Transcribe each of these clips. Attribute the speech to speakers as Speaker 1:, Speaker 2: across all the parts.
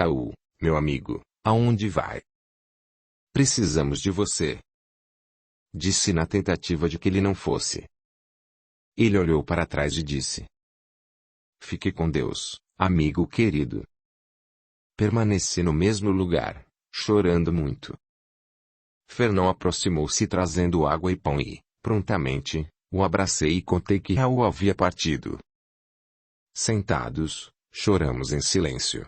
Speaker 1: Raul, meu amigo, aonde vai? Precisamos de você. Disse na tentativa de que ele não fosse. Ele olhou para trás e disse: Fique com Deus, amigo querido. Permaneci no mesmo lugar, chorando muito. Fernão aproximou-se trazendo água e pão e, prontamente, o abracei e contei que Raul havia partido. Sentados, choramos em silêncio.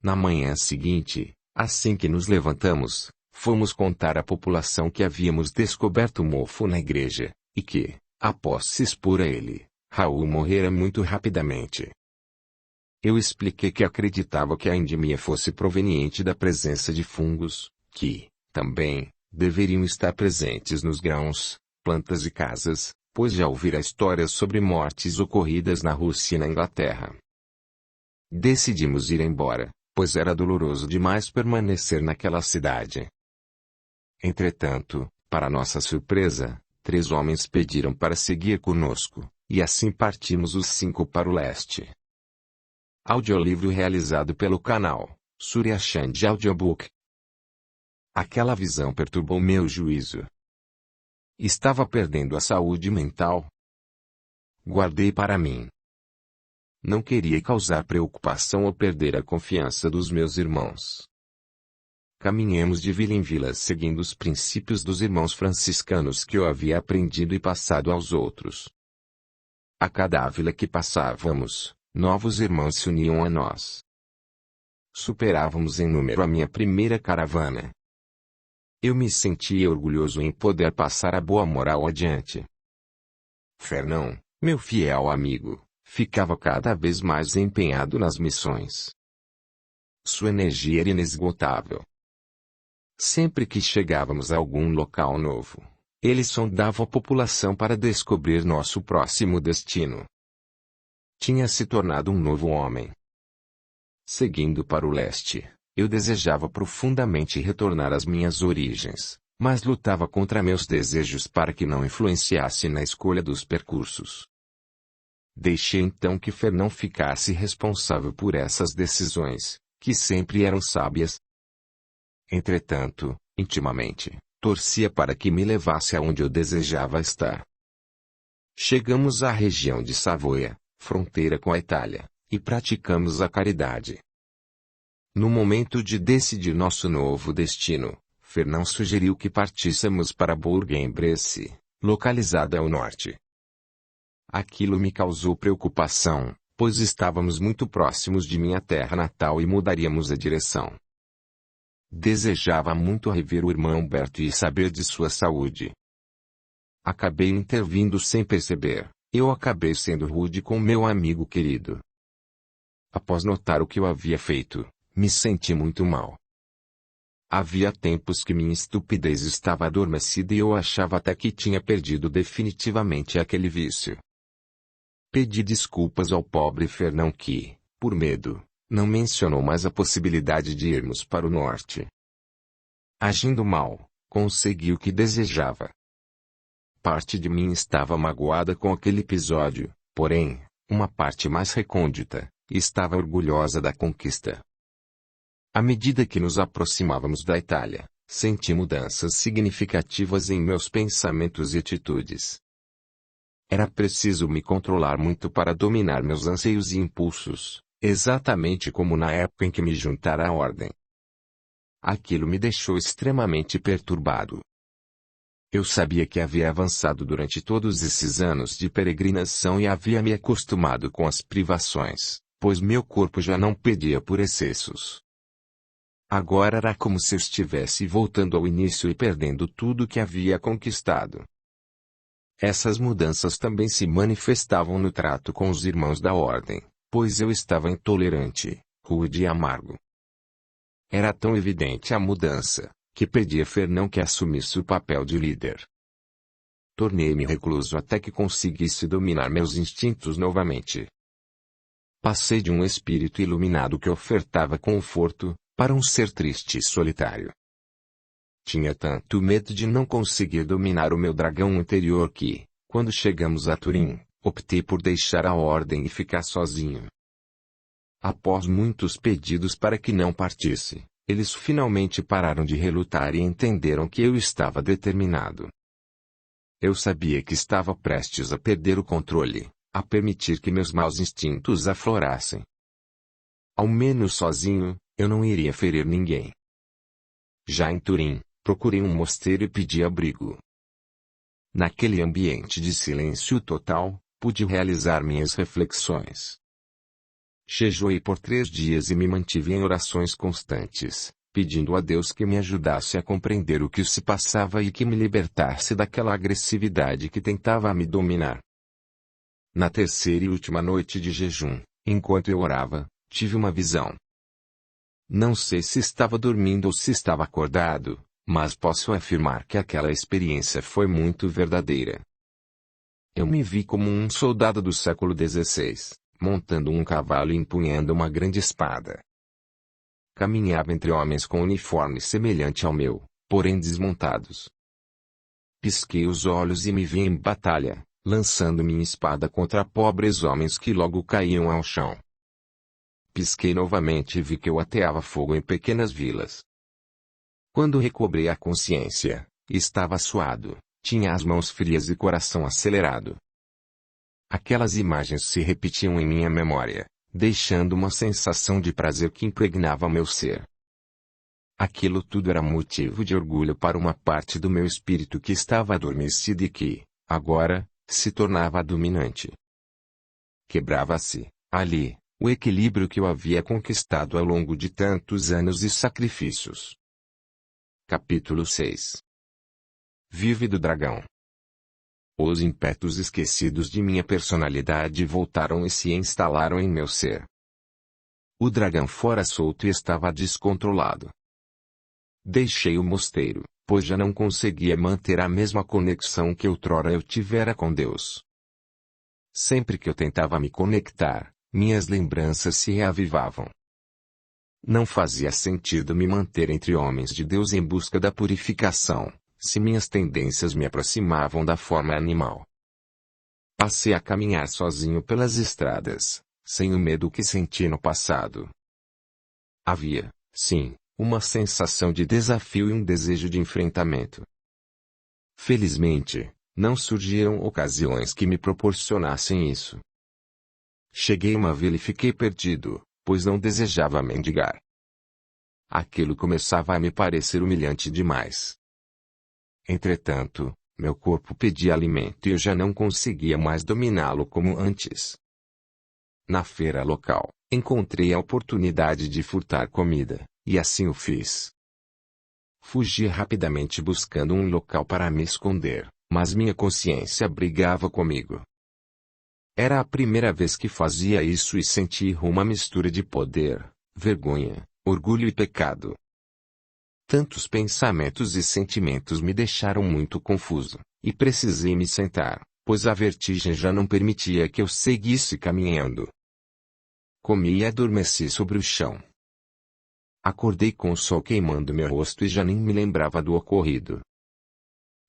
Speaker 1: Na manhã seguinte, assim que nos levantamos, fomos contar à população que havíamos descoberto o mofo na igreja, e que, após se expor a ele, Raul morrera muito rapidamente. Eu expliquei que acreditava que a endemia fosse proveniente da presença de fungos, que, também, deveriam estar presentes nos grãos, plantas e casas, pois já ouvira histórias sobre mortes ocorridas na Rússia e na Inglaterra. Decidimos ir embora, pois era doloroso demais permanecer naquela cidade. Entretanto, para nossa surpresa, 3 homens pediram para seguir conosco, e assim partimos os 5 para o leste. Audiolivro realizado pelo canal Surya Chand Audiobook. Aquela visão perturbou meu juízo. Estava perdendo a saúde mental. Guardei para mim. Não queria causar preocupação ou perder a confiança dos meus irmãos. Caminhamos de vila em vila seguindo os princípios dos irmãos franciscanos que eu havia aprendido e passado aos outros. A cada vila que passávamos, novos irmãos se uniam a nós. Superávamos em número a minha primeira caravana. Eu me sentia orgulhoso em poder passar a boa moral adiante. Fernão, meu fiel amigo, ficava cada vez mais empenhado nas missões. Sua energia era inesgotável. Sempre que chegávamos a algum local novo, ele sondava a população para descobrir nosso próximo destino. Tinha se tornado um novo homem. Seguindo para o leste, eu desejava profundamente retornar às minhas origens, mas lutava contra meus desejos para que não influenciasse na escolha dos percursos. Deixei então que Fernão ficasse responsável por essas decisões, que sempre eram sábias. Entretanto, intimamente, torcia para que me levasse aonde eu desejava estar. Chegamos à região de Savoia, fronteira com a Itália, e praticamos a caridade. No momento de decidir nosso novo destino, Fernão sugeriu que partíssemos para Bourg-en-Bresse, localizada ao norte. Aquilo me causou preocupação, pois estávamos muito próximos de minha terra natal e mudaríamos a direção. Desejava muito rever o irmão Humberto e saber de sua saúde. Acabei intervindo sem perceber, eu acabei sendo rude com meu amigo querido. Após notar o que eu havia feito, me senti muito mal. Havia tempos que minha estupidez estava adormecida e eu achava até que tinha perdido definitivamente aquele vício. Pedi desculpas ao pobre Fernão que, por medo, não mencionou mais a possibilidade de irmos para o norte. Agindo mal, consegui o que desejava. Parte de mim estava magoada com aquele episódio, porém, uma parte mais recôndita, estava orgulhosa da conquista. À medida que nos aproximávamos da Itália, senti mudanças significativas em meus pensamentos e atitudes. Era preciso me controlar muito para dominar meus anseios e impulsos, exatamente como na época em que me juntara à ordem. Aquilo me deixou extremamente perturbado. Eu sabia que havia avançado durante todos esses anos de peregrinação e havia me acostumado com as privações, pois meu corpo já não pedia por excessos. Agora era como se eu estivesse voltando ao início e perdendo tudo que havia conquistado. Essas mudanças também se manifestavam no trato com os irmãos da ordem, pois eu estava intolerante, rude e amargo. Era tão evidente a mudança, que pedi a Fernão que assumisse o papel de líder. Tornei-me recluso até que conseguisse dominar meus instintos novamente. Passei de um espírito iluminado que ofertava conforto, para um ser triste e solitário. Tinha tanto medo de não conseguir dominar o meu dragão interior que, quando chegamos a Turim, optei por deixar a ordem e ficar sozinho. Após muitos pedidos para que não partisse, eles finalmente pararam de relutar e entenderam que eu estava determinado. Eu sabia que estava prestes a perder o controle, a permitir que meus maus instintos aflorassem. Ao menos sozinho, eu não iria ferir ninguém. Já em Turim, procurei um mosteiro e pedi abrigo. Naquele ambiente de silêncio total, pude realizar minhas reflexões. Jejuei por 3 dias e me mantive em orações constantes, pedindo a Deus que me ajudasse a compreender o que se passava e que me libertasse daquela agressividade que tentava me dominar. Na terceira e última noite de jejum, enquanto eu orava, tive uma visão. Não sei se estava dormindo ou se estava acordado, mas posso afirmar que aquela experiência foi muito verdadeira. Eu me vi como um soldado do século XVI, montando um cavalo e empunhando uma grande espada. Caminhava entre homens com uniforme semelhante ao meu, porém desmontados. Pisquei os olhos e me vi em batalha, lançando minha espada contra pobres homens que logo caíam ao chão. Pisquei novamente e vi que eu ateava fogo em pequenas vilas. Quando recobrei a consciência, estava suado, tinha as mãos frias e coração acelerado. Aquelas imagens se repetiam em minha memória, deixando uma sensação de prazer que impregnava meu ser. Aquilo tudo era motivo de orgulho para uma parte do meu espírito que estava adormecida e que, agora, se tornava dominante. Quebrava-se, ali, o equilíbrio que eu havia conquistado ao longo de tantos anos e sacrifícios. Capítulo 6. Vive do dragão. Os ímpetos esquecidos de minha personalidade voltaram e se instalaram em meu ser. O dragão fora solto e estava descontrolado. Deixei o mosteiro, pois já não conseguia manter a mesma conexão que outrora eu tivera com Deus. Sempre que eu tentava me conectar, minhas lembranças se reavivavam. Não fazia sentido me manter entre homens de Deus em busca da purificação, se minhas tendências me aproximavam da forma animal. Passei a caminhar sozinho pelas estradas, sem o medo que senti no passado. Havia, sim, uma sensação de desafio e um desejo de enfrentamento. Felizmente, não surgiram ocasiões que me proporcionassem isso. Cheguei a uma vila e fiquei perdido, pois não desejava mendigar. Aquilo começava a me parecer humilhante demais. Entretanto, meu corpo pedia alimento e eu já não conseguia mais dominá-lo como antes. Na feira local, encontrei a oportunidade de furtar comida, e assim o fiz. Fugi rapidamente buscando um local para me esconder, mas minha consciência brigava comigo. Era a primeira vez que fazia isso e senti uma mistura de poder, vergonha, orgulho e pecado. Tantos pensamentos e sentimentos me deixaram muito confuso, e precisei me sentar, pois a vertigem já não permitia que eu seguisse caminhando. Comi e adormeci sobre o chão. Acordei com o sol queimando meu rosto e já nem me lembrava do ocorrido.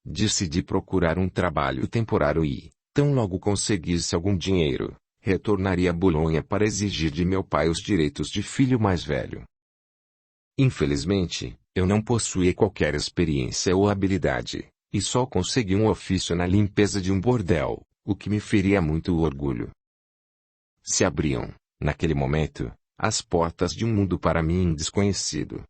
Speaker 1: Decidi procurar um trabalho temporário e, tão logo conseguisse algum dinheiro, retornaria a Bolonha para exigir de meu pai os direitos de filho mais velho. Infelizmente, eu não possuía qualquer experiência ou habilidade, e só consegui um ofício na limpeza de um bordel, o que me feria muito o orgulho. Se abriam, naquele momento, as portas de um mundo para mim desconhecido.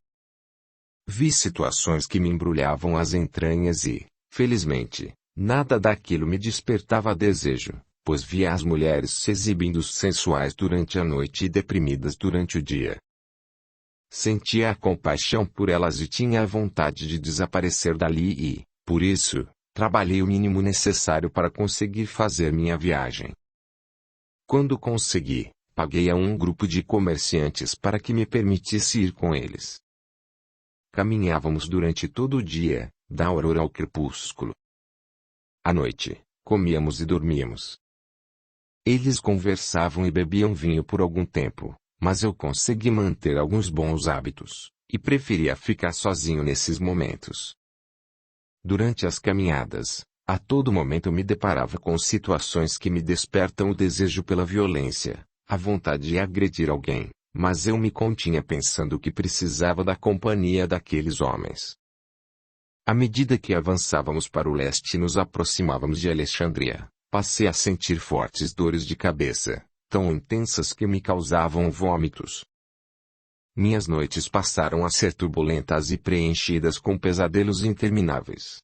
Speaker 1: Vi situações que me embrulhavam as entranhas e, felizmente, nada daquilo me despertava desejo, pois via as mulheres se exibindo sensuais durante a noite e deprimidas durante o dia. Sentia a compaixão por elas e tinha a vontade de desaparecer dali e, por isso, trabalhei o mínimo necessário para conseguir fazer minha viagem. Quando consegui, paguei a um grupo de comerciantes para que me permitisse ir com eles. Caminhávamos durante todo o dia, da aurora ao crepúsculo. À noite, comíamos e dormíamos. Eles conversavam e bebiam vinho por algum tempo, mas eu consegui manter alguns bons hábitos, e preferia ficar sozinho nesses momentos. Durante as caminhadas, a todo momento me deparava com situações que me despertam o desejo pela violência, a vontade de agredir alguém, mas eu me continha pensando que precisava da companhia daqueles homens. À medida que avançávamos para o leste e nos aproximávamos de Alexandria, passei a sentir fortes dores de cabeça, tão intensas que me causavam vômitos. Minhas noites passaram a ser turbulentas e preenchidas com pesadelos intermináveis.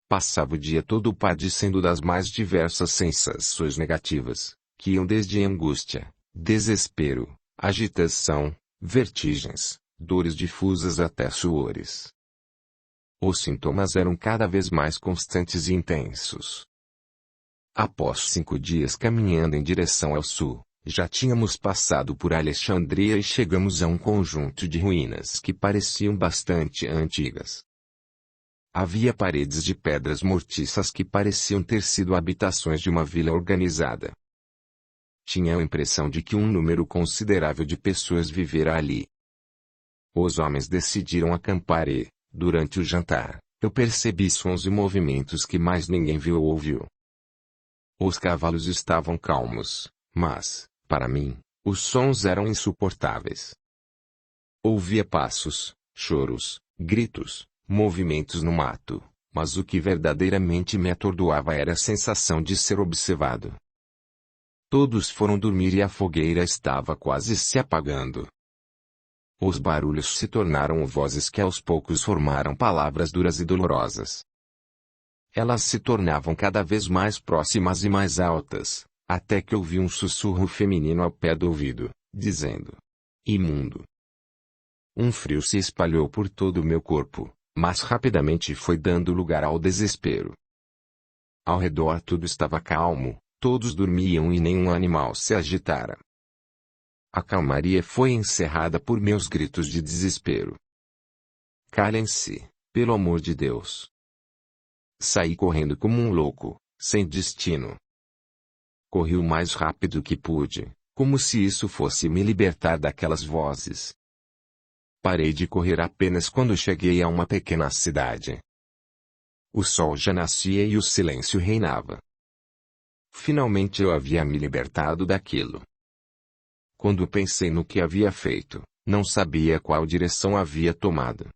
Speaker 1: Passava o dia todo padecendo das mais diversas sensações negativas, que iam desde angústia, desespero, agitação, vertigens, dores difusas até suores. Os sintomas eram cada vez mais constantes e intensos. Após 5 dias caminhando em direção ao sul, já tínhamos passado por Alexandria e chegamos a um conjunto de ruínas que pareciam bastante antigas. Havia paredes de pedras mortiças que pareciam ter sido habitações de uma vila organizada. Tinha a impressão de que um número considerável de pessoas vivera ali. Os homens decidiram acampar e, durante o jantar, eu percebi sons e movimentos que mais ninguém viu ou ouviu. Os cavalos estavam calmos, mas, para mim, os sons eram insuportáveis. Ouvia passos, choros, gritos, movimentos no mato, mas o que verdadeiramente me atordoava era a sensação de ser observado. Todos foram dormir e a fogueira estava quase se apagando. Os barulhos se tornaram vozes que aos poucos formaram palavras duras e dolorosas. Elas se tornavam cada vez mais próximas e mais altas, até que ouvi um sussurro feminino ao pé do ouvido, dizendo: imundo. Um frio se espalhou por todo o meu corpo, mas rapidamente foi dando lugar ao desespero. Ao redor tudo estava calmo, todos dormiam e nenhum animal se agitara. A calmaria foi encerrada por meus gritos de desespero. Calem-se, pelo amor de Deus. Saí correndo como um louco, sem destino. Corri o mais rápido que pude, como se isso fosse me libertar daquelas vozes. Parei de correr apenas quando cheguei a uma pequena cidade. O sol já nascia e o silêncio reinava. Finalmente eu havia me libertado daquilo. Quando pensei no que havia feito, não sabia qual direção havia tomado.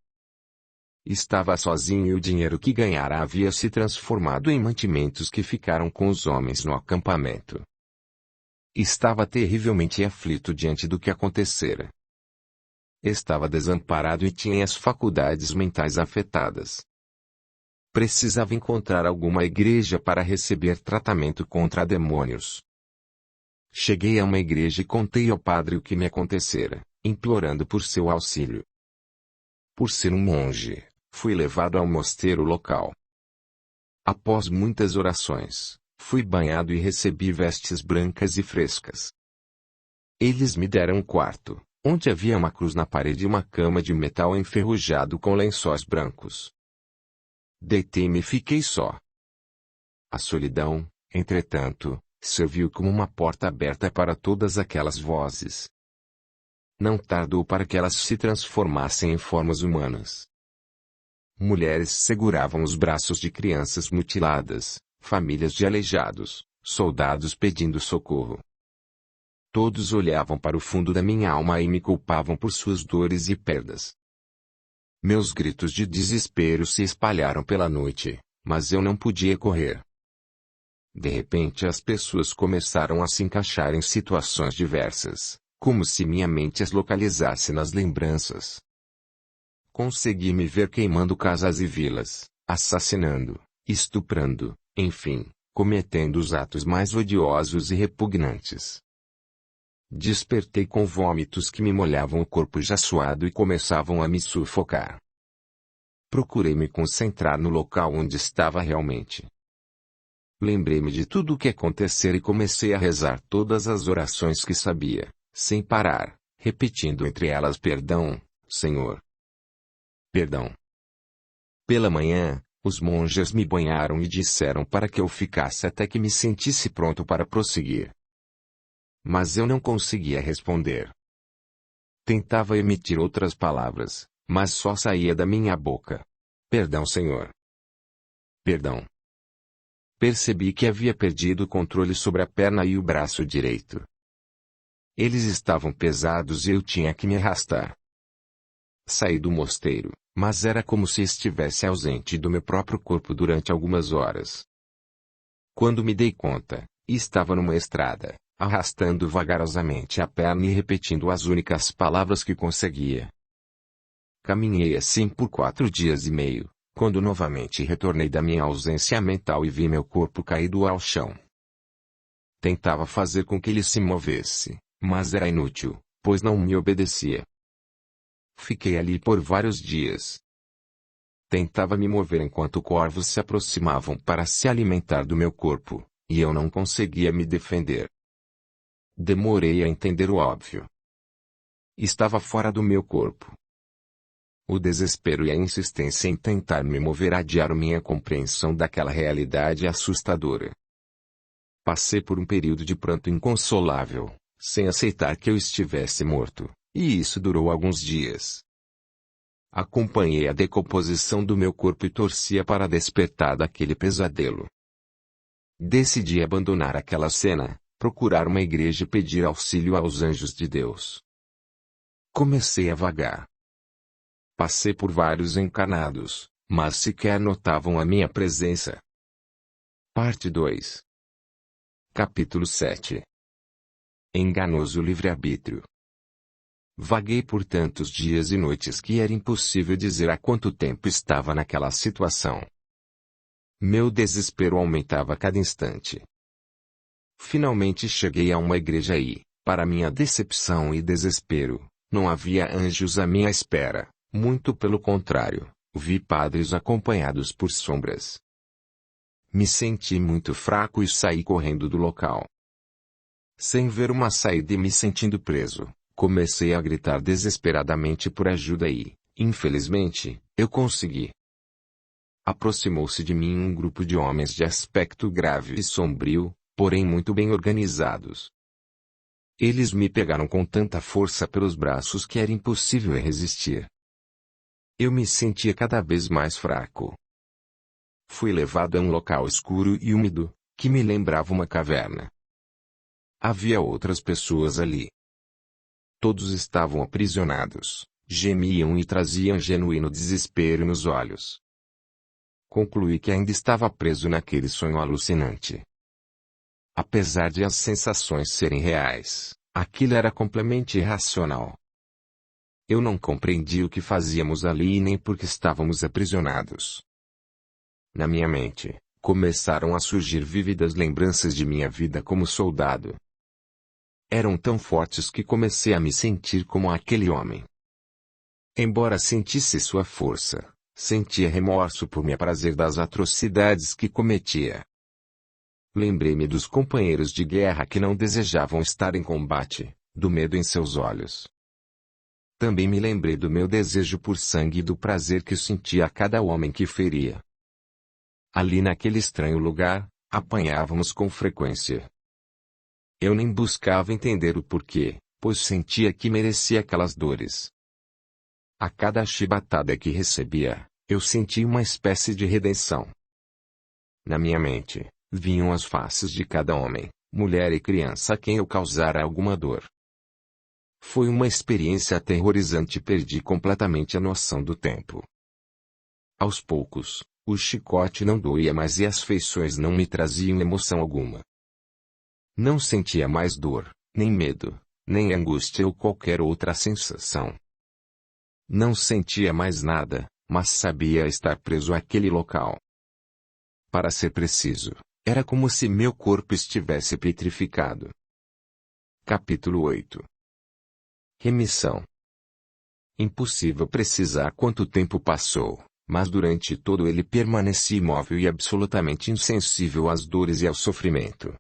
Speaker 1: Estava sozinho e o dinheiro que ganhara havia se transformado em mantimentos que ficaram com os homens no acampamento. Estava terrivelmente aflito diante do que acontecera. Estava desamparado e tinha as faculdades mentais afetadas. Precisava encontrar alguma igreja para receber tratamento contra demônios. Cheguei a uma igreja e contei ao padre o que me acontecera, implorando por seu auxílio. Por ser um monge, fui levado ao mosteiro local. Após muitas orações, fui banhado e recebi vestes brancas e frescas. Eles me deram um quarto, onde havia uma cruz na parede e uma cama de metal enferrujado com lençóis brancos. Deitei-me e fiquei só. A solidão, entretanto, serviu como uma porta aberta para todas aquelas vozes. Não tardou para que elas se transformassem em formas humanas. Mulheres seguravam os braços de crianças mutiladas, famílias de aleijados, soldados pedindo socorro. Todos olhavam para o fundo da minha alma e me culpavam por suas dores e perdas. Meus gritos de desespero se espalharam pela noite, mas eu não podia correr. De repente as pessoas começaram a se encaixar em situações diversas, como se minha mente as localizasse nas lembranças. Consegui me ver queimando casas e vilas, assassinando, estuprando, enfim, cometendo os atos mais odiosos e repugnantes. Despertei com vômitos que me molhavam o corpo já suado e começavam a me sufocar. Procurei me concentrar no local onde estava realmente. Lembrei-me de tudo o que acontecera e comecei a rezar todas as orações que sabia, sem parar, repetindo entre elas: perdão, Senhor. Perdão. Pela manhã, os monges me banharam e disseram para que eu ficasse até que me sentisse pronto para prosseguir. Mas eu não conseguia responder. Tentava emitir outras palavras, mas só saía da minha boca: perdão, Senhor. Perdão. Percebi que havia perdido o controle sobre a perna e o braço direito. Eles estavam pesados e eu tinha que me arrastar. Saí do mosteiro, mas era como se estivesse ausente do meu próprio corpo durante algumas horas. Quando me dei conta, estava numa estrada, arrastando vagarosamente a perna e repetindo as únicas palavras que conseguia. Caminhei assim por 4 dias e meio, quando novamente retornei da minha ausência mental e vi meu corpo caído ao chão. Tentava fazer com que ele se movesse, mas era inútil, pois não me obedecia. Fiquei ali por vários dias. Tentava me mover enquanto corvos se aproximavam para se alimentar do meu corpo, e eu não conseguia me defender. Demorei a entender o óbvio. Estava fora do meu corpo. O desespero e a insistência em tentar me mover adiaram minha compreensão daquela realidade assustadora. Passei por um período de pranto inconsolável, sem aceitar que eu estivesse morto, e isso durou alguns dias. Acompanhei a decomposição do meu corpo e torcia para despertar daquele pesadelo. Decidi abandonar aquela cena, procurar uma igreja e pedir auxílio aos anjos de Deus. Comecei a vagar. Passei por vários encarnados, mas sequer notavam a minha presença. Parte 2. Capítulo 7. Enganoso livre-arbítrio. Vaguei por tantos dias e noites que era impossível dizer há quanto tempo estava naquela situação. Meu desespero aumentava a cada instante. Finalmente cheguei a uma igreja e, para minha decepção e desespero, não havia anjos à minha espera, muito pelo contrário, vi padres acompanhados por sombras. Me senti muito fraco e saí correndo do local. Sem ver uma saída e me sentindo preso, comecei a gritar desesperadamente por ajuda e, infelizmente, eu consegui. Aproximou-se de mim um grupo de homens de aspecto grave e sombrio, porém muito bem organizados. Eles me pegaram com tanta força pelos braços que era impossível resistir. Eu me sentia cada vez mais fraco. Fui levado a um local escuro e úmido, que me lembrava uma caverna. Havia outras pessoas ali. Todos estavam aprisionados, gemiam e traziam genuíno desespero nos olhos. Concluí que ainda estava preso naquele sonho alucinante. Apesar de as sensações serem reais, aquilo era completamente irracional. Eu não compreendi o que fazíamos ali e nem por que estávamos aprisionados. Na minha mente, começaram a surgir vívidas lembranças de minha vida como soldado. Eram tão fortes que comecei a me sentir como aquele homem. Embora sentisse sua força, sentia remorso por me aprazer das atrocidades que cometia. Lembrei-me dos companheiros de guerra que não desejavam estar em combate, do medo em seus olhos. Também me lembrei do meu desejo por sangue e do prazer que sentia a cada homem que feria. Ali naquele estranho lugar, apanhávamos com frequência. Eu nem buscava entender o porquê, pois sentia que merecia aquelas dores. A cada chibatada que recebia, eu sentia uma espécie de redenção. Na minha mente, vinham as faces de cada homem, mulher e criança a quem eu causara alguma dor. Foi uma experiência aterrorizante e perdi completamente a noção do tempo. Aos poucos, o chicote não doía mais e as feições não me traziam emoção alguma. Não sentia mais dor, nem medo, nem angústia ou qualquer outra sensação. Não sentia mais nada, mas sabia estar preso àquele local. Para ser preciso, era como se meu corpo estivesse petrificado. Capítulo 8. Remissão. Impossível precisar quanto tempo passou, mas durante todo ele permaneci imóvel e absolutamente insensível às dores e ao sofrimento.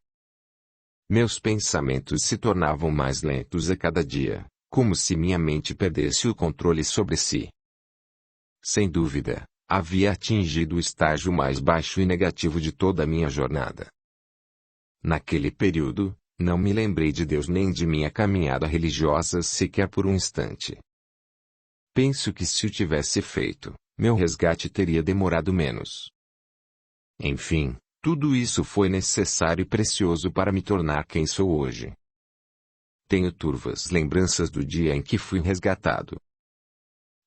Speaker 1: Meus pensamentos se tornavam mais lentos a cada dia, como se minha mente perdesse o controle sobre si. Sem dúvida, havia atingido o estágio mais baixo e negativo de toda a minha jornada. Naquele período, não me lembrei de Deus nem de minha caminhada religiosa sequer por um instante. Penso que se o tivesse feito, meu resgate teria demorado menos. Enfim, tudo isso foi necessário e precioso para me tornar quem sou hoje. Tenho turvas lembranças do dia em que fui resgatado.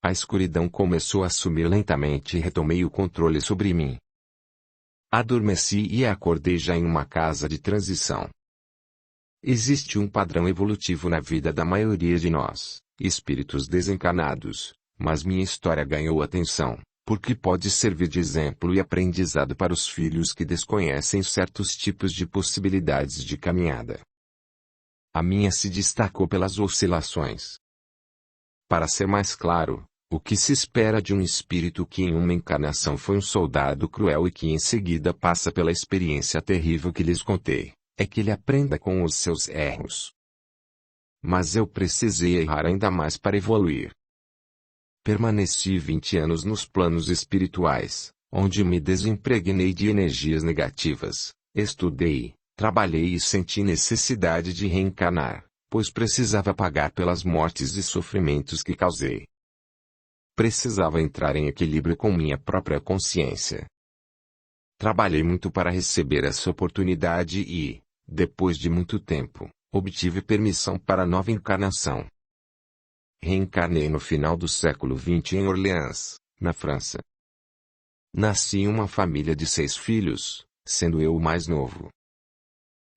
Speaker 1: A escuridão começou a sumir lentamente e retomei o controle sobre mim. Adormeci e acordei já em uma casa de transição. Existe um padrão evolutivo na vida da maioria de nós, espíritos desencarnados, mas minha história ganhou atenção, porque pode servir de exemplo e aprendizado para os filhos que desconhecem certos tipos de possibilidades de caminhada. A minha se destacou pelas oscilações. Para ser mais claro, o que se espera de um espírito que em uma encarnação foi um soldado cruel e que em seguida passa pela experiência terrível que lhes contei, é que ele aprenda com os seus erros. Mas eu precisei errar ainda mais para evoluir. Permaneci 20 anos nos planos espirituais, onde me desimpregnei de energias negativas, estudei, trabalhei e senti necessidade de reencarnar, pois precisava pagar pelas mortes e sofrimentos que causei. Precisava entrar em equilíbrio com minha própria consciência. Trabalhei muito para receber essa oportunidade e, depois de muito tempo, obtive permissão para a nova encarnação. Reencarnei no final do século XX em Orleans, na França. Nasci em uma família de 6 filhos, sendo eu o mais novo.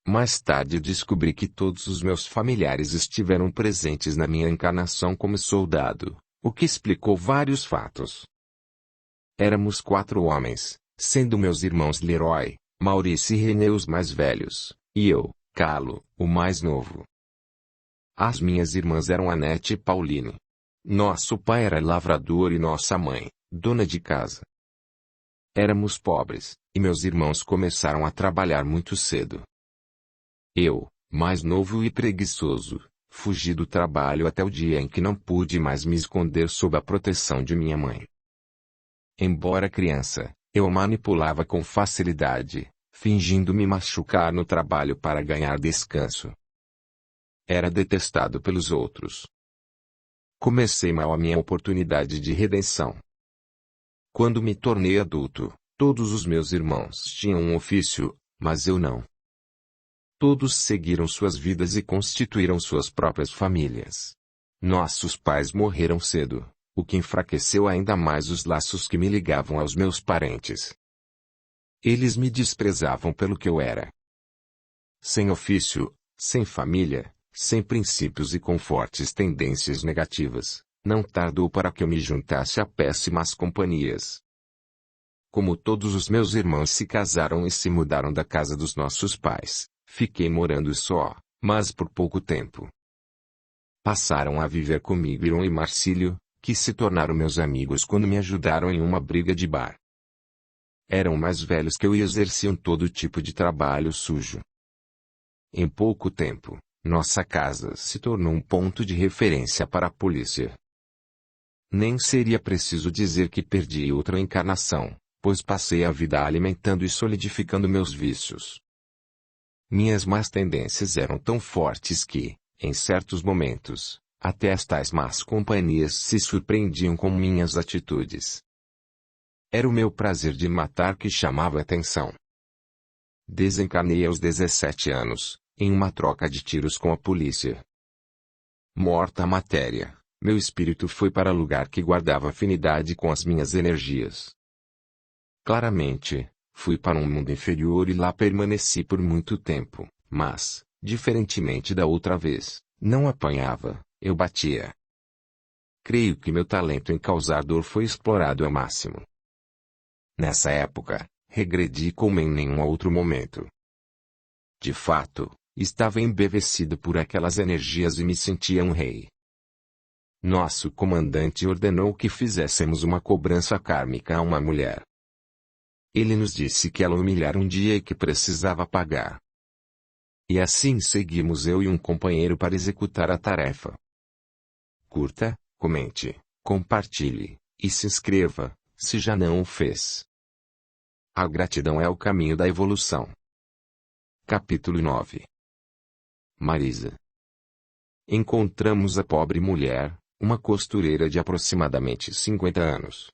Speaker 1: Mais tarde descobri que todos os meus familiares estiveram presentes na minha encarnação como soldado, o que explicou vários fatos. Éramos 4 homens, sendo meus irmãos Leroy, Maurice e René os mais velhos, e eu, Carlo, o mais novo. As minhas irmãs eram Annette e Pauline. Nosso pai era lavrador e nossa mãe, dona de casa. Éramos pobres, e meus irmãos começaram a trabalhar muito cedo. Eu, mais novo e preguiçoso, fugi do trabalho até o dia em que não pude mais me esconder sob a proteção de minha mãe. Embora criança, eu manipulava com facilidade, fingindo me machucar no trabalho para ganhar descanso. Era detestado pelos outros. Comecei mal a minha oportunidade de redenção. Quando me tornei adulto, todos os meus irmãos tinham um ofício, mas eu não. Todos seguiram suas vidas e constituíram suas próprias famílias. Nossos pais morreram cedo, o que enfraqueceu ainda mais os laços que me ligavam aos meus parentes. Eles me desprezavam pelo que eu era. Sem ofício, sem família, sem princípios e com fortes tendências negativas, não tardou para que eu me juntasse a péssimas companhias. Como todos os meus irmãos se casaram e se mudaram da casa dos nossos pais, fiquei morando só, mas por pouco tempo. Passaram a viver comigo Iron e Marcílio, que se tornaram meus amigos quando me ajudaram em uma briga de bar. Eram mais velhos que eu e exerciam todo tipo de trabalho sujo. Em pouco tempo, nossa casa se tornou um ponto de referência para a polícia. Nem seria preciso dizer que perdi outra encarnação, pois passei a vida alimentando e solidificando meus vícios. Minhas más tendências eram tão fortes que, em certos momentos, até as tais más companhias se surpreendiam com minhas atitudes. Era o meu prazer de matar que chamava a atenção. Desencarnei aos 17 anos, em uma troca de tiros com a polícia. Morta a matéria, meu espírito foi para lugar que guardava afinidade com as minhas energias. Claramente, fui para um mundo inferior e lá permaneci por muito tempo, mas, diferentemente da outra vez, não apanhava, eu batia. Creio que meu talento em causar dor foi explorado ao máximo. Nessa época, regredi como em nenhum outro momento. De fato, estava embevecido por aquelas energias e me sentia um rei. Nosso comandante ordenou que fizéssemos uma cobrança kármica a uma mulher. Ele nos disse que ela humilhara um dia e que precisava pagar. E assim seguimos eu e um companheiro para executar a tarefa. Curta, comente, compartilhe, e se inscreva, se já não o fez. A gratidão é o caminho da evolução. Capítulo 9. Marisa. Encontramos a pobre mulher, uma costureira de aproximadamente 50 anos.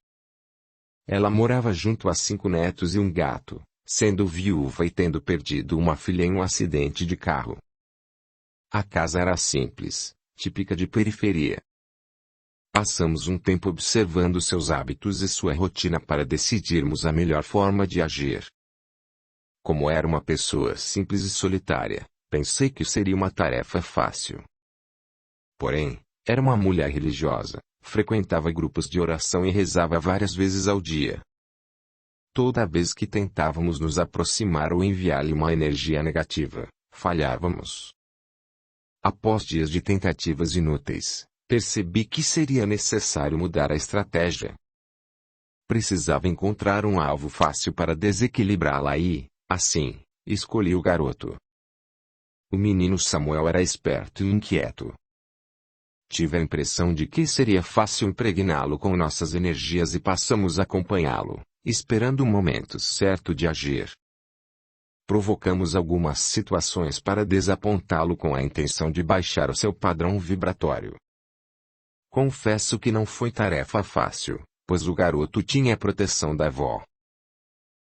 Speaker 1: Ela morava junto a 5 netos e um gato, sendo viúva e tendo perdido uma filha em um acidente de carro. A casa era simples, típica de periferia. Passamos um tempo observando seus hábitos e sua rotina para decidirmos a melhor forma de agir. Como era uma pessoa simples e solitária, pensei que seria uma tarefa fácil. Porém, era uma mulher religiosa, frequentava grupos de oração e rezava várias vezes ao dia. Toda vez que tentávamos nos aproximar ou enviar-lhe uma energia negativa, falhávamos. Após dias de tentativas inúteis, percebi que seria necessário mudar a estratégia. Precisava encontrar um alvo fácil para desequilibrá-la e, assim, escolhi o garoto. O menino Samuel era esperto e inquieto. Tive a impressão de que seria fácil impregná-lo com nossas energias e passamos a acompanhá-lo, esperando o momento certo de agir. Provocamos algumas situações para desapontá-lo com a intenção de baixar o seu padrão vibratório. Confesso que não foi tarefa fácil, pois o garoto tinha a proteção da avó.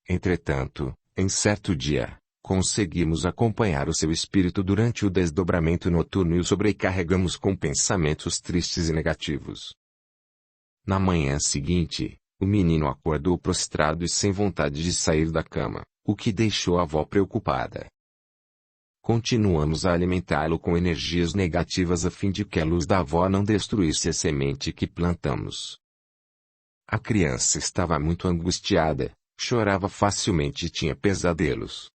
Speaker 1: Entretanto, em certo dia, conseguimos acompanhar o seu espírito durante o desdobramento noturno e o sobrecarregamos com pensamentos tristes e negativos. Na manhã seguinte, o menino acordou prostrado e sem vontade de sair da cama, o que deixou a avó preocupada. Continuamos a alimentá-lo com energias negativas a fim de que a luz da avó não destruísse a semente que plantamos. A criança estava muito angustiada, chorava facilmente e tinha pesadelos.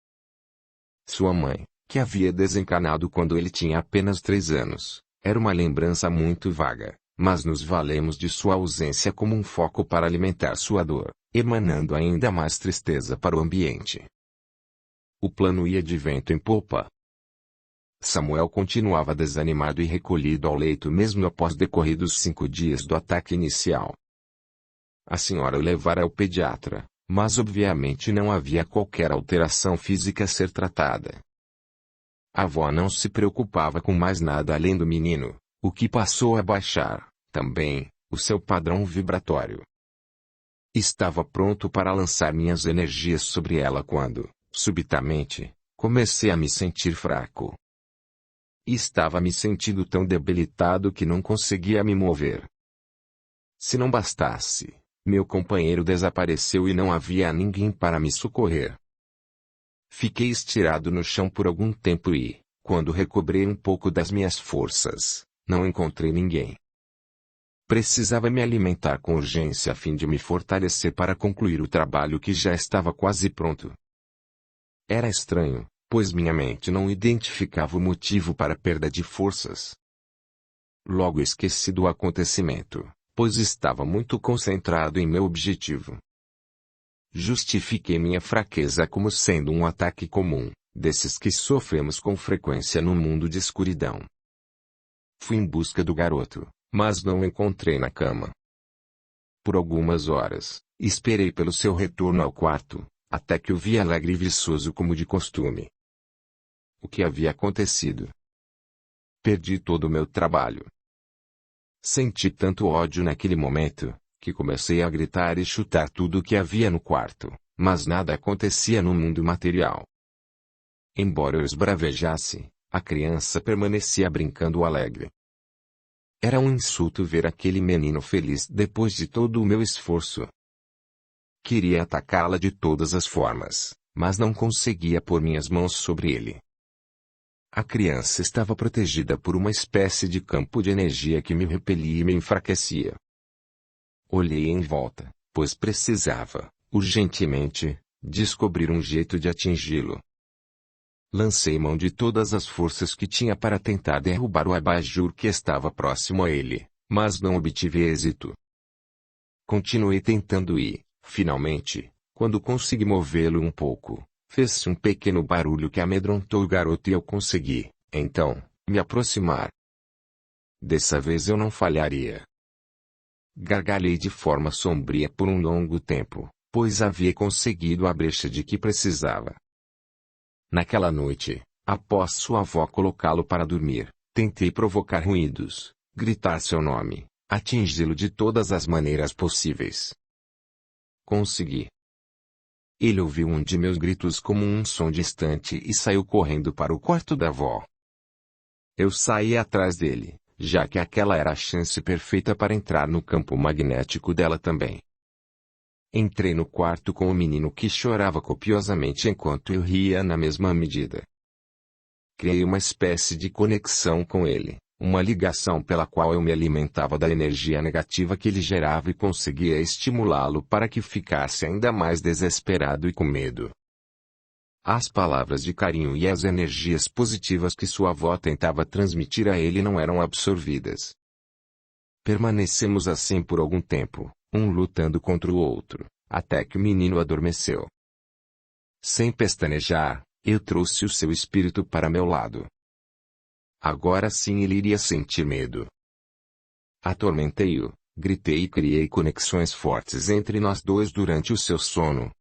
Speaker 1: Sua mãe, que havia desencarnado quando ele tinha apenas 3 anos, era uma lembrança muito vaga, mas nos valemos de sua ausência como um foco para alimentar sua dor, emanando ainda mais tristeza para o ambiente. O plano ia de vento em popa. Samuel continuava desanimado e recolhido ao leito mesmo após decorridos 5 dias do ataque inicial. A senhora o levara ao pediatra, mas obviamente não havia qualquer alteração física a ser tratada. A avó não se preocupava com mais nada além do menino, o que passou a baixar, também, o seu padrão vibratório. Estava pronto para lançar minhas energias sobre ela quando, subitamente, comecei a me sentir fraco. Estava me sentindo tão debilitado que não conseguia me mover. Se não bastasse, meu companheiro desapareceu e não havia ninguém para me socorrer. Fiquei estirado no chão por algum tempo e, quando recobrei um pouco das minhas forças, não encontrei ninguém. Precisava me alimentar com urgência a fim de me fortalecer para concluir o trabalho que já estava quase pronto. Era estranho, pois minha mente não identificava o motivo para a perda de forças. Logo esqueci do acontecimento, pois estava muito concentrado em meu objetivo. Justifiquei minha fraqueza como sendo um ataque comum, desses que sofremos com frequência no mundo de escuridão. Fui em busca do garoto, mas não o encontrei na cama. Por algumas horas, esperei pelo seu retorno ao quarto, até que o vi alegre e viçoso como de costume. O que havia acontecido? Perdi todo o meu trabalho. Senti tanto ódio naquele momento, que comecei a gritar e chutar tudo o que havia no quarto, mas nada acontecia no mundo material. Embora eu esbravejasse, a criança permanecia brincando alegre. Era um insulto ver aquele menino feliz depois de todo o meu esforço. Queria atacá-la de todas as formas, mas não conseguia pôr minhas mãos sobre ele. A criança estava protegida por uma espécie de campo de energia que me repelia e me enfraquecia. Olhei em volta, pois precisava, urgentemente, descobrir um jeito de atingi-lo. Lancei mão de todas as forças que tinha para tentar derrubar o abajur que estava próximo a ele, mas não obtive êxito. Continuei tentando e, finalmente, quando consegui movê-lo um pouco, fez-se um pequeno barulho que amedrontou o garoto e eu consegui, então, me aproximar. Dessa vez eu não falharia. Gargalhei de forma sombria por um longo tempo, pois havia conseguido a brecha de que precisava. Naquela noite, após sua avó colocá-lo para dormir, tentei provocar ruídos, gritar seu nome, atingi-lo de todas as maneiras possíveis. Consegui. Ele ouviu um de meus gritos como um som distante e saiu correndo para o quarto da avó. Eu saí atrás dele, já que aquela era a chance perfeita para entrar no campo magnético dela também. Entrei no quarto com o menino que chorava copiosamente enquanto eu ria na mesma medida. Criei uma espécie de conexão com ele, uma ligação pela qual eu me alimentava da energia negativa que ele gerava e conseguia estimulá-lo para que ficasse ainda mais desesperado e com medo. As palavras de carinho e as energias positivas que sua avó tentava transmitir a ele não eram absorvidas. Permanecemos assim por algum tempo, um lutando contra o outro, até que o menino adormeceu. Sem pestanejar, eu trouxe o seu espírito para meu lado. Agora sim ele iria sentir medo. Atormentei-o, gritei e criei conexões fortes entre nós dois durante o seu sono.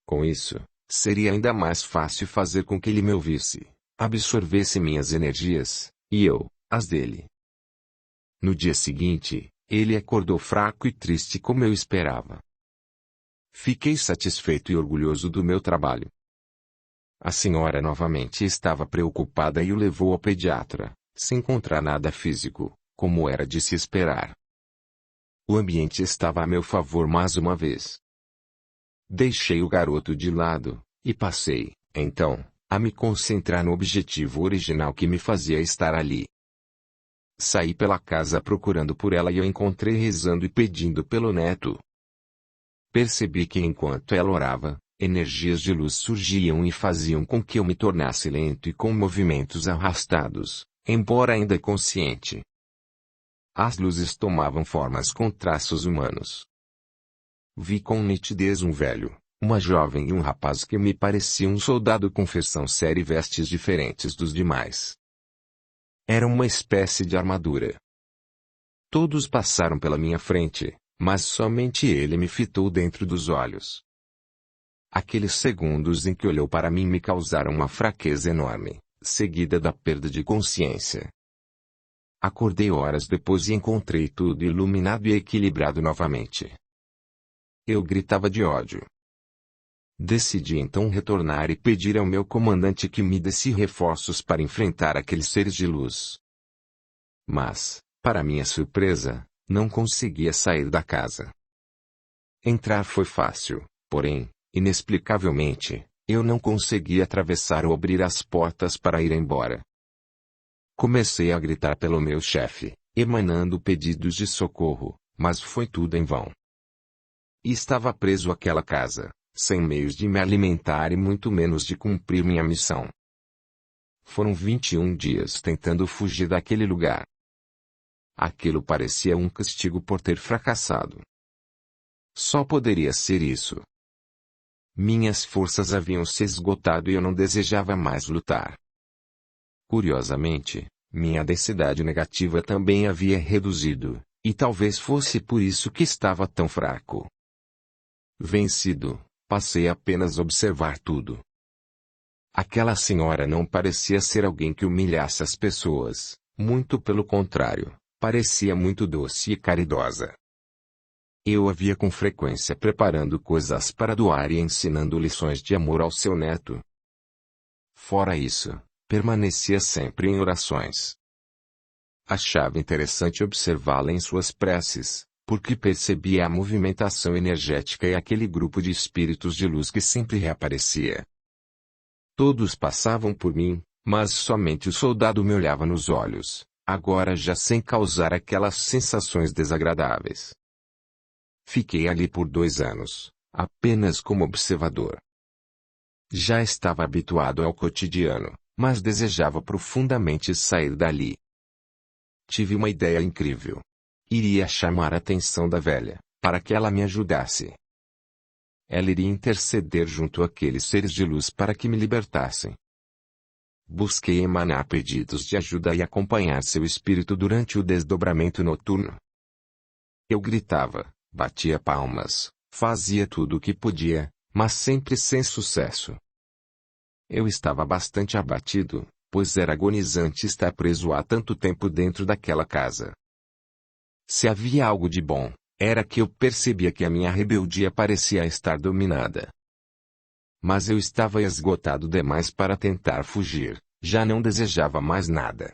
Speaker 1: Com isso, seria ainda mais fácil fazer com que ele me ouvisse, absorvesse minhas energias, e eu, as dele. No dia seguinte, ele acordou fraco e triste como eu esperava. Fiquei satisfeito e orgulhoso do meu trabalho. A senhora novamente estava preocupada e o levou ao pediatra, sem encontrar nada físico, como era de se esperar. O ambiente estava a meu favor mais uma vez. Deixei o garoto de lado, e passei, então, a me concentrar no objetivo original que me fazia estar ali. Saí pela casa procurando por ela e eu encontrei rezando e pedindo pelo neto. Percebi que enquanto ela orava, energias de luz surgiam e faziam com que eu me tornasse lento e com movimentos arrastados, embora ainda consciente. As luzes tomavam formas com traços humanos. Vi com nitidez um velho, uma jovem e um rapaz que me parecia um soldado com feição séria e vestes diferentes dos demais. Era uma espécie de armadura. Todos passaram pela minha frente, mas somente ele me fitou dentro dos olhos. Aqueles segundos em que olhou para mim me causaram uma fraqueza enorme, seguida da perda de consciência. Acordei horas depois e encontrei tudo iluminado e equilibrado novamente. Eu gritava de ódio. Decidi então retornar e pedir ao meu comandante que me desse reforços para enfrentar aqueles seres de luz. Mas, para minha surpresa, não conseguia sair da casa. Entrar foi fácil, porém, inexplicavelmente, eu não conseguia atravessar ou abrir as portas para ir embora. Comecei a gritar pelo meu chefe, emanando pedidos de socorro, mas foi tudo em vão. E estava preso àquela casa, sem meios de me alimentar e muito menos de cumprir minha missão. Foram 21 dias tentando fugir daquele lugar. Aquilo parecia um castigo por ter fracassado. Só poderia ser isso. Minhas forças haviam se esgotado e eu não desejava mais lutar. Curiosamente, minha densidade negativa também havia reduzido, e talvez fosse por isso que estava tão fraco. Vencido, passei a apenas observar tudo. Aquela senhora não parecia ser alguém que humilhasse as pessoas, muito pelo contrário, parecia muito doce e caridosa. Eu a via com frequência preparando coisas para doar e ensinando lições de amor ao seu neto. Fora isso, permanecia sempre em orações. Achava interessante observá-la em suas preces, porque percebia a movimentação energética e aquele grupo de espíritos de luz que sempre reaparecia. Todos passavam por mim, mas somente o soldado me olhava nos olhos, agora já sem causar aquelas sensações desagradáveis. Fiquei ali por 2 anos, apenas como observador. Já estava habituado ao cotidiano, mas desejava profundamente sair dali. Tive uma ideia incrível. Iria chamar a atenção da velha, para que ela me ajudasse. Ela iria interceder junto àqueles seres de luz para que me libertassem. Busquei emanar pedidos de ajuda e acompanhar seu espírito durante o desdobramento noturno. Eu gritava, batia palmas, fazia tudo o que podia, mas sempre sem sucesso. Eu estava bastante abatido, pois era agonizante estar preso há tanto tempo dentro daquela casa. Se havia algo de bom, era que eu percebia que a minha rebeldia parecia estar dominada. Mas eu estava esgotado demais para tentar fugir, já não desejava mais nada.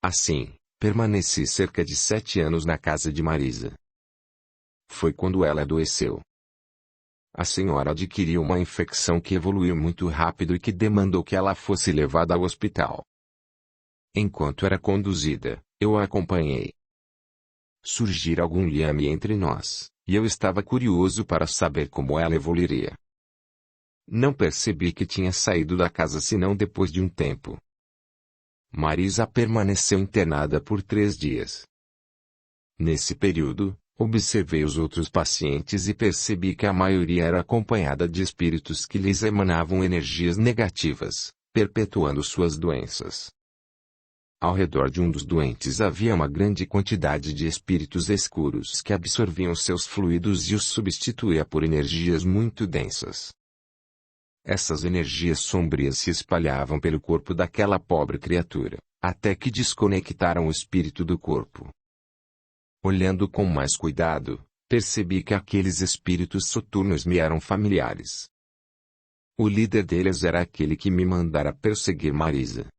Speaker 1: Assim, permaneci cerca de 7 anos na casa de Marisa. Foi quando ela adoeceu. A senhora adquiriu uma infecção que evoluiu muito rápido e que demandou que ela fosse levada ao hospital. Enquanto era conduzida, eu a acompanhei. Surgira algum liame entre nós, e eu estava curioso para saber como ela evoluiria. Não percebi que tinha saído da casa senão depois de um tempo. Marisa permaneceu internada por 3 dias. Nesse período, observei os outros pacientes e percebi que a maioria era acompanhada de espíritos que lhes emanavam energias negativas, perpetuando suas doenças. Ao redor de um dos doentes havia uma grande quantidade de espíritos escuros que absorviam seus fluidos e os substituía por energias muito densas. Essas energias sombrias se espalhavam pelo corpo daquela pobre criatura, até que desconectaram o espírito do corpo. Olhando com mais cuidado, percebi que aqueles espíritos soturnos me eram familiares. O líder deles era aquele que me mandara perseguir Marisa.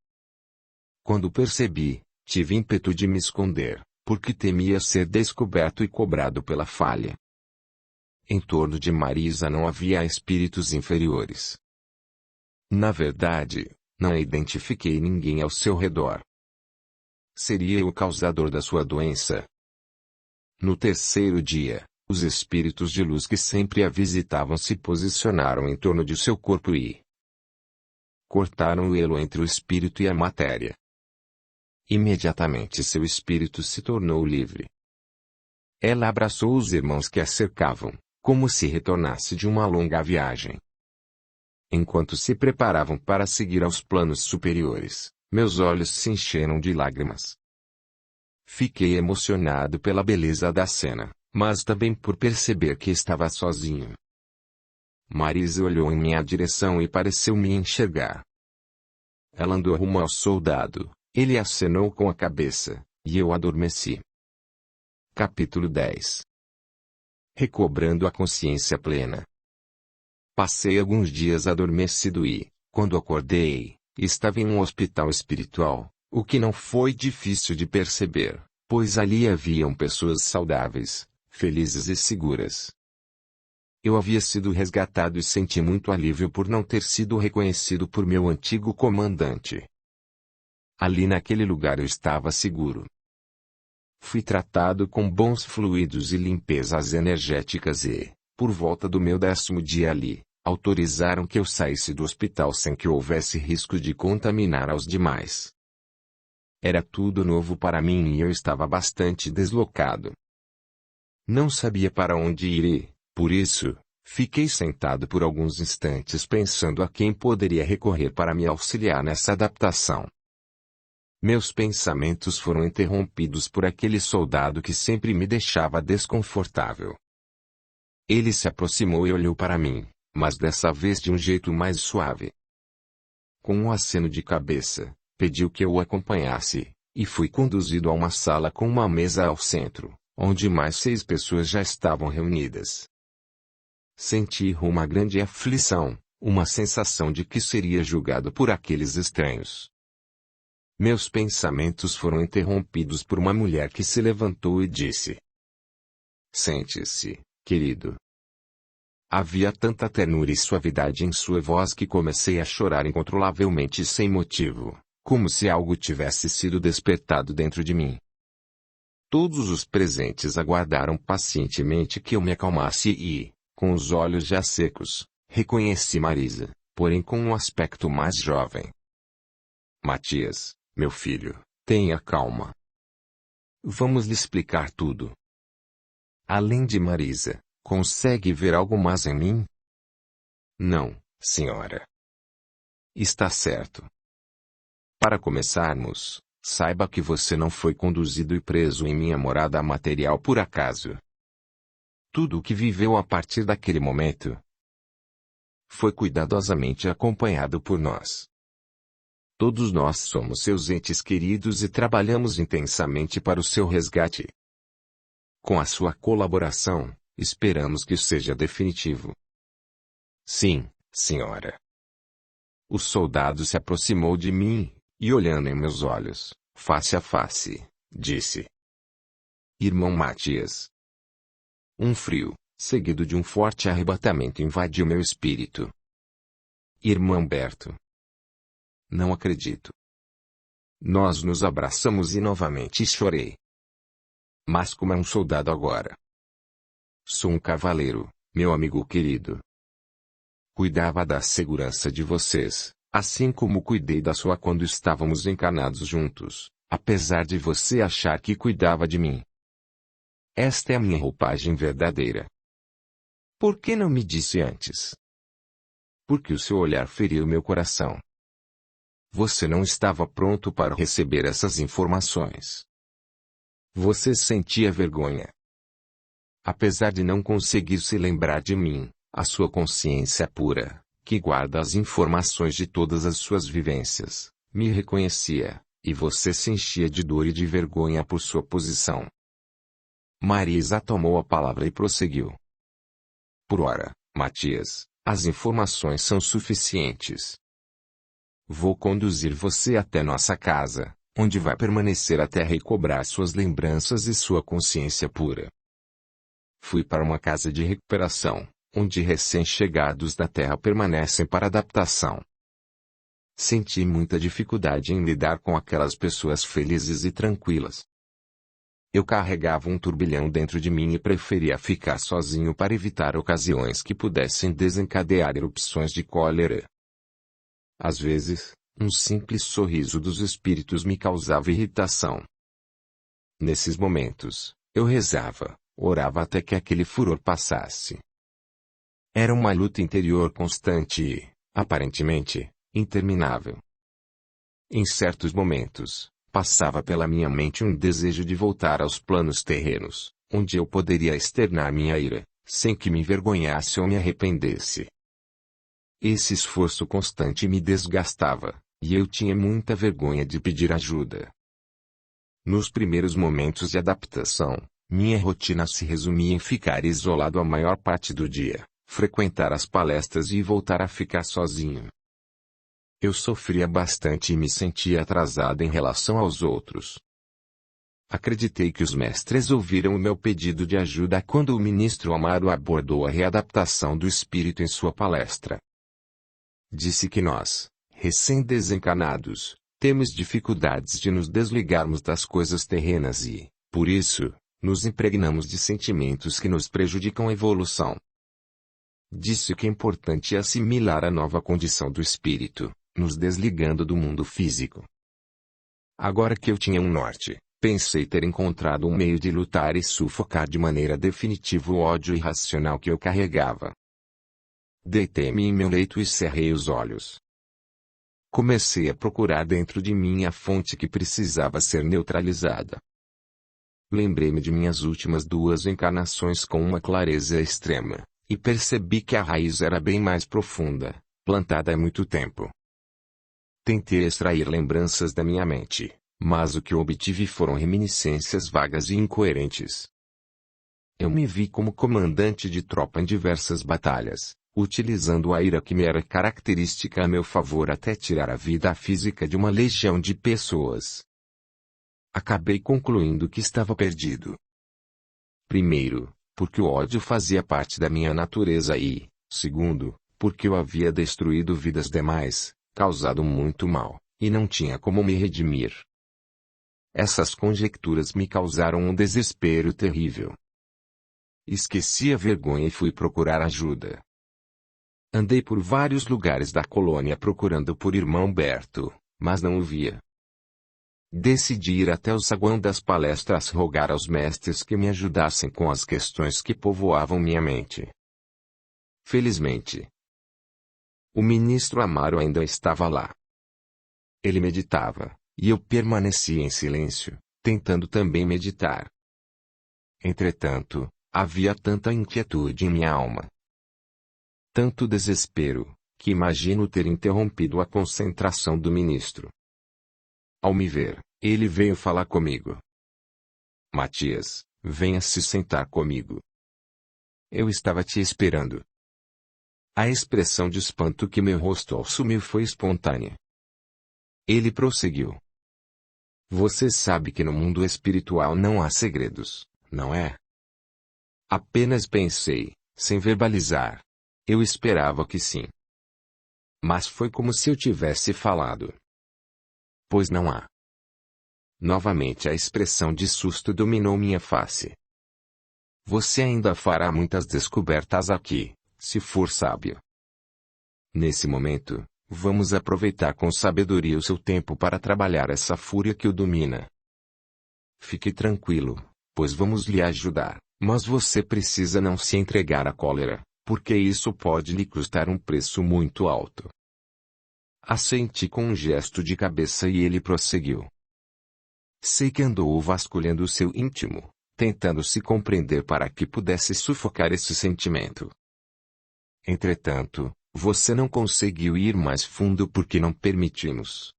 Speaker 1: Quando percebi, tive ímpeto de me esconder, porque temia ser descoberto e cobrado pela falha. Em torno de Marisa não havia espíritos inferiores. Na verdade, não identifiquei ninguém ao seu redor. Seria eu o causador da sua doença? No 3º dia, os espíritos de luz que sempre a visitavam se posicionaram em torno de seu corpo e cortaram o elo entre o espírito e a matéria. Imediatamente seu espírito se tornou livre. Ela abraçou os irmãos que a cercavam, como se retornasse de uma longa viagem. Enquanto se preparavam para seguir aos planos superiores, meus olhos se encheram de lágrimas. Fiquei emocionado pela beleza da cena, mas também por perceber que estava sozinho. Marisa olhou em minha direção e pareceu me enxergar. Ela andou rumo ao soldado. Ele acenou com a cabeça, e eu adormeci. Capítulo 10. Recobrando a consciência plena. Passei alguns dias adormecido e, quando acordei, estava em um hospital espiritual, o que não foi difícil de perceber, pois ali haviam pessoas saudáveis, felizes e seguras. Eu havia sido resgatado e senti muito alívio por não ter sido reconhecido por meu antigo comandante. Ali naquele lugar eu estava seguro. Fui tratado com bons fluidos e limpezas energéticas e, por volta do meu 10º dia ali, autorizaram que eu saísse do hospital sem que houvesse risco de contaminar aos demais. Era tudo novo para mim e eu estava bastante deslocado. Não sabia para onde ir e, por isso, fiquei sentado por alguns instantes pensando a quem poderia recorrer para me auxiliar nessa adaptação. Meus pensamentos foram interrompidos por aquele soldado que sempre me deixava desconfortável. Ele se aproximou e olhou para mim, mas dessa vez de um jeito mais suave. Com um aceno de cabeça, pediu que eu o acompanhasse, e fui conduzido a uma sala com uma mesa ao centro, onde mais 6 pessoas já estavam reunidas. Senti uma grande aflição, uma sensação de que seria julgado por aqueles estranhos. Meus pensamentos foram interrompidos por uma mulher que se levantou e disse: "Sente-se, querido." Havia tanta ternura e suavidade em sua voz que comecei a chorar incontrolavelmente sem motivo, como se algo tivesse sido despertado dentro de mim. Todos os presentes aguardaram pacientemente que eu me acalmasse e, com os olhos já secos, reconheci Marisa, porém com um aspecto mais jovem. "Matias, meu filho, tenha calma. Vamos lhe explicar tudo." Além de Marisa, consegue ver algo mais em mim? Não, senhora. Está certo. Para começarmos, saiba que você não foi conduzido e preso em minha morada material por acaso. Tudo o que viveu a partir daquele momento foi cuidadosamente acompanhado por nós. Todos nós somos seus entes queridos e trabalhamos intensamente para o seu resgate. Com a sua colaboração, esperamos que seja definitivo. Sim, senhora. O soldado se aproximou de mim, e olhando em meus olhos, face a face, disse: Irmão Matias. Um frio, seguido de um forte arrebatamento invadiu meu espírito. Irmão Berto. Não acredito. Nós nos abraçamos e novamente chorei. Mas como é um soldado agora? Sou um cavaleiro, meu amigo querido. Cuidava da segurança de vocês, assim como cuidei da sua quando estávamos encarnados juntos, apesar de você achar que cuidava de mim. Esta é a minha roupagem verdadeira. Por que não me disse antes? Porque o seu olhar feriu meu coração. Você não estava pronto para receber essas informações. Você sentia vergonha. Apesar de não conseguir se lembrar de mim, a sua consciência pura, que guarda as informações de todas as suas vivências, me reconhecia, e você se enchia de dor e de vergonha por sua posição. Marisa tomou a palavra e prosseguiu. Por ora, Matias, as informações são suficientes. Vou conduzir você até nossa casa, onde vai permanecer até recobrar suas lembranças e sua consciência pura. Fui para uma casa de recuperação, onde recém-chegados da Terra permanecem para adaptação. Senti muita dificuldade em lidar com aquelas pessoas felizes e tranquilas. Eu carregava um turbilhão dentro de mim e preferia ficar sozinho para evitar ocasiões que pudessem desencadear erupções de cólera. Às vezes, um simples sorriso dos espíritos me causava irritação. Nesses momentos, eu rezava, orava até que aquele furor passasse. Era uma luta interior constante e, aparentemente, interminável. Em certos momentos, passava pela minha mente um desejo de voltar aos planos terrenos, onde eu poderia externar minha ira, sem que me envergonhasse ou me arrependesse. Esse esforço constante me desgastava, e eu tinha muita vergonha de pedir ajuda. Nos primeiros momentos de adaptação, minha rotina se resumia em ficar isolado a maior parte do dia, frequentar as palestras e voltar a ficar sozinho. Eu sofria bastante e me sentia atrasado em relação aos outros. Acreditei que os mestres ouviram o meu pedido de ajuda quando o ministro Amaro abordou a readaptação do espírito em sua palestra. Disse que nós, recém-desencarnados, temos dificuldades de nos desligarmos das coisas terrenas e, por isso, nos impregnamos de sentimentos que nos prejudicam a evolução. Disse que é importante assimilar a nova condição do espírito, nos desligando do mundo físico. Agora que eu tinha um norte, pensei ter encontrado um meio de lutar e sufocar de maneira definitiva o ódio irracional que eu carregava. Deitei-me em meu leito e cerrei os olhos. Comecei a procurar dentro de mim a fonte que precisava ser neutralizada. Lembrei-me de minhas últimas 2 encarnações com uma clareza extrema, e percebi que a raiz era bem mais profunda, plantada há muito tempo. Tentei extrair lembranças da minha mente, mas o que obtive foram reminiscências vagas e incoerentes. Eu me vi como comandante de tropa em diversas batalhas, utilizando a ira que me era característica a meu favor até tirar a vida física de uma legião de pessoas. Acabei concluindo que estava perdido. Primeiro, porque o ódio fazia parte da minha natureza e, segundo, porque eu havia destruído vidas demais, causado muito mal, e não tinha como me redimir. Essas conjecturas me causaram um desespero terrível. Esqueci a vergonha e fui procurar ajuda. Andei por vários lugares da colônia procurando por irmão Berto, mas não o via. Decidi ir até o saguão das palestras rogar aos mestres que me ajudassem com as questões que povoavam minha mente. Felizmente, o ministro Amaro ainda estava lá. Ele meditava, e eu permanecia em silêncio, tentando também meditar. Entretanto, havia tanta inquietude em minha alma, tanto desespero, que imagino ter interrompido a concentração do ministro. Ao me ver, ele veio falar comigo. Matias, venha se sentar comigo. Eu estava te esperando. A expressão de espanto que meu rosto assumiu foi espontânea. Ele prosseguiu. Você sabe que no mundo espiritual não há segredos, não é? Apenas pensei, sem verbalizar. Eu esperava que sim. Mas foi como se eu tivesse falado. Pois não há. Novamente a expressão de susto dominou minha face. Você ainda fará muitas descobertas aqui, se for sábio. Nesse momento, vamos aproveitar com sabedoria o seu tempo para trabalhar essa fúria que o domina. Fique tranquilo, pois vamos lhe ajudar, mas você precisa não se entregar à cólera, porque isso pode lhe custar um preço muito alto. Assenti com um gesto de cabeça e ele prosseguiu. Sei que andou vasculhando o seu íntimo, tentando se compreender para que pudesse sufocar esse sentimento. Entretanto, você não conseguiu ir mais fundo porque não permitimos.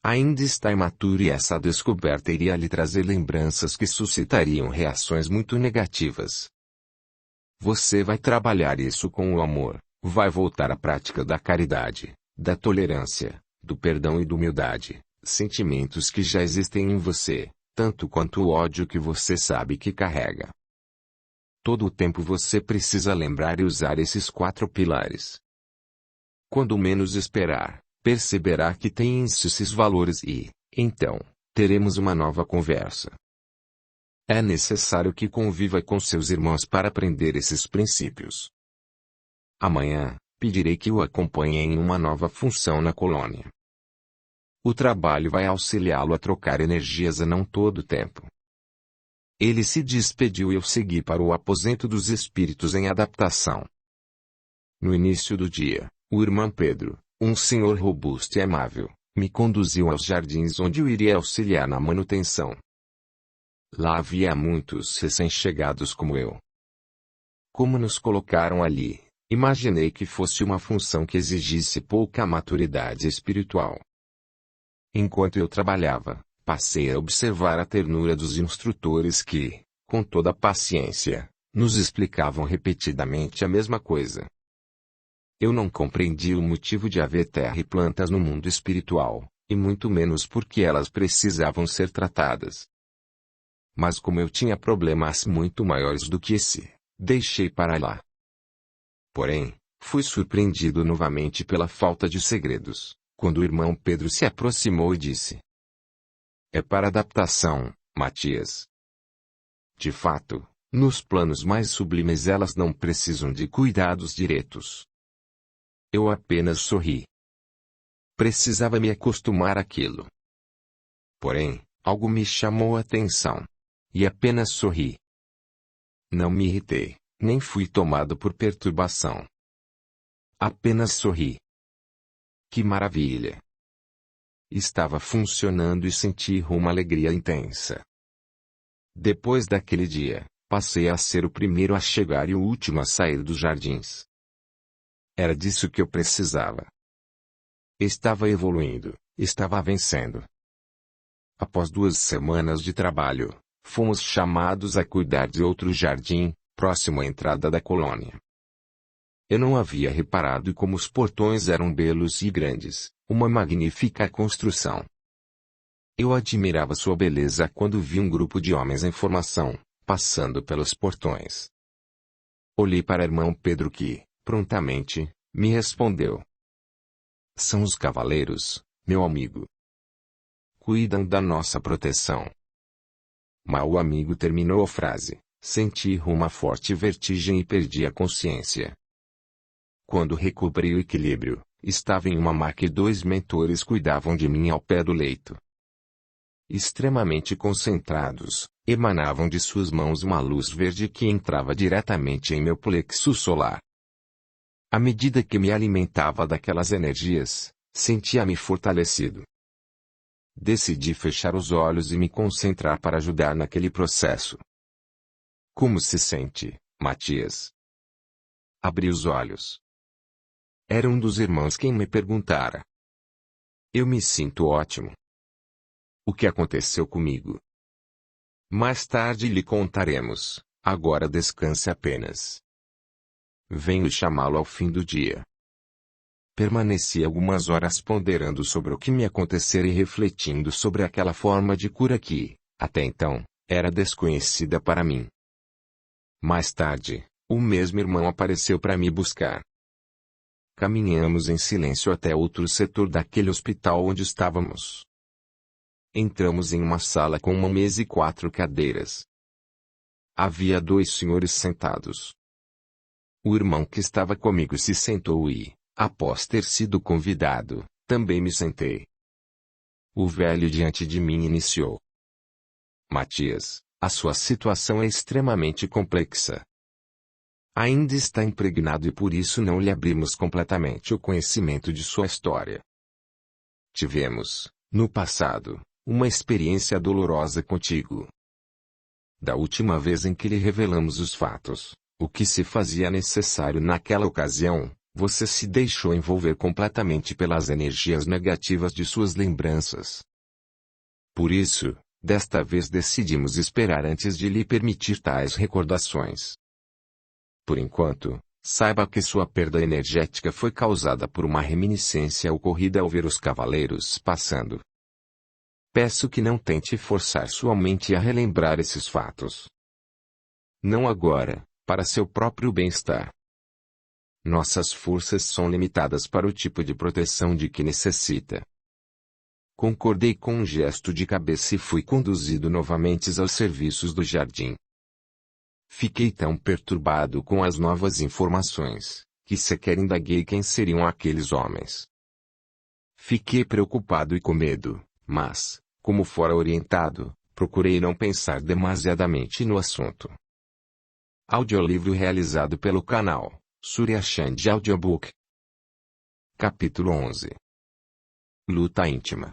Speaker 1: Ainda está imaturo e essa descoberta iria lhe trazer lembranças que suscitariam reações muito negativas. Você vai trabalhar isso com o amor, vai voltar à prática da caridade, da tolerância, do perdão e da humildade, sentimentos que já existem em você, tanto quanto o ódio que você sabe que carrega. Todo o tempo você precisa lembrar e usar esses 4 pilares. Quando menos esperar, perceberá que tem esses valores e, então, teremos uma nova conversa. É necessário que conviva com seus irmãos para aprender esses princípios. Amanhã, pedirei que o acompanhe em uma nova função na colônia. O trabalho vai auxiliá-lo a trocar energias a não todo o tempo. Ele se despediu e eu segui para o aposento dos espíritos em adaptação. No início do dia, o irmão Pedro, um senhor robusto e amável, me conduziu aos jardins onde eu iria auxiliar na manutenção. Lá havia muitos recém-chegados como eu. Como nos colocaram ali, imaginei que fosse uma função que exigisse pouca maturidade espiritual. Enquanto eu trabalhava, passei a observar a ternura dos instrutores que, com toda a paciência, nos explicavam repetidamente a mesma coisa. Eu não compreendi o motivo de haver terra e plantas no mundo espiritual, e muito menos porque elas precisavam ser tratadas. Mas como eu tinha problemas muito maiores do que esse, deixei para lá. Porém, fui surpreendido novamente pela falta de segredos, quando o irmão Pedro se aproximou e disse: É para adaptação, Matias. De fato, nos planos mais sublimes elas não precisam de cuidados diretos. Eu apenas sorri. Precisava me acostumar àquilo. Porém, algo me chamou a atenção. E apenas sorri. Não me irritei, nem fui tomado por perturbação. Apenas sorri. Que maravilha! Estava funcionando e senti uma alegria intensa. Depois daquele dia, passei a ser o primeiro a chegar e o último a sair dos jardins. Era disso que eu precisava. Estava evoluindo, estava vencendo. Após 2 semanas de trabalho, fomos chamados a cuidar de outro jardim, próximo à entrada da colônia. Eu não havia reparado como os portões eram belos e grandes, uma magnífica construção. Eu admirava sua beleza quando vi um grupo de homens em formação, passando pelos portões. Olhei para o irmão Pedro que, prontamente, me respondeu. São os cavaleiros, meu amigo. Cuidam da nossa proteção. Mal o amigo terminou a frase, senti uma forte vertigem e perdi a consciência. Quando recobrei o equilíbrio, estava em uma maca e 2 mentores cuidavam de mim ao pé do leito. Extremamente concentrados, emanavam de suas mãos uma luz verde que entrava diretamente em meu plexo solar. À medida que me alimentava daquelas energias, sentia-me fortalecido. Decidi fechar os olhos e me concentrar para ajudar naquele processo. Como se sente, Matias? Abri os olhos. Era um dos irmãos quem me perguntara. Eu me sinto ótimo. O que aconteceu comigo? Mais tarde lhe contaremos, agora descanse apenas. venho chamá-lo ao fim do dia. Permaneci algumas horas ponderando sobre o que me acontecera e refletindo sobre aquela forma de cura que, até então, era desconhecida para mim. Mais tarde, o mesmo irmão apareceu para me buscar. Caminhamos em silêncio até outro setor daquele hospital onde estávamos. Entramos em uma sala com uma mesa e 4 cadeiras. Havia 2 senhores sentados. O irmão que estava comigo se sentou e, após ter sido convidado, também me sentei. O velho diante de mim iniciou. Matias, a sua situação é extremamente complexa. Ainda está impregnado e por isso não lhe abrimos completamente o conhecimento de sua história. Tivemos, no passado, uma experiência dolorosa contigo. Da última vez em que lhe revelamos os fatos, o que se fazia necessário naquela ocasião, você se deixou envolver completamente pelas energias negativas de suas lembranças. Por isso, desta vez decidimos esperar antes de lhe permitir tais recordações. Por enquanto, saiba que sua perda energética foi causada por uma reminiscência ocorrida ao ver os cavaleiros passando. Peço que não tente forçar sua mente a relembrar esses fatos. Não agora, para seu próprio bem-estar. Nossas forças são limitadas para o tipo de proteção de que necessita. Concordei com um gesto de cabeça e fui conduzido novamente aos serviços do jardim. Fiquei tão perturbado com as novas informações, que sequer indaguei quem seriam aqueles homens. Fiquei preocupado e com medo, mas, como fora orientado, procurei não pensar demasiadamente no assunto. Audiolivro realizado pelo canal Surya Chand Audiobook. Capítulo 11. Luta íntima.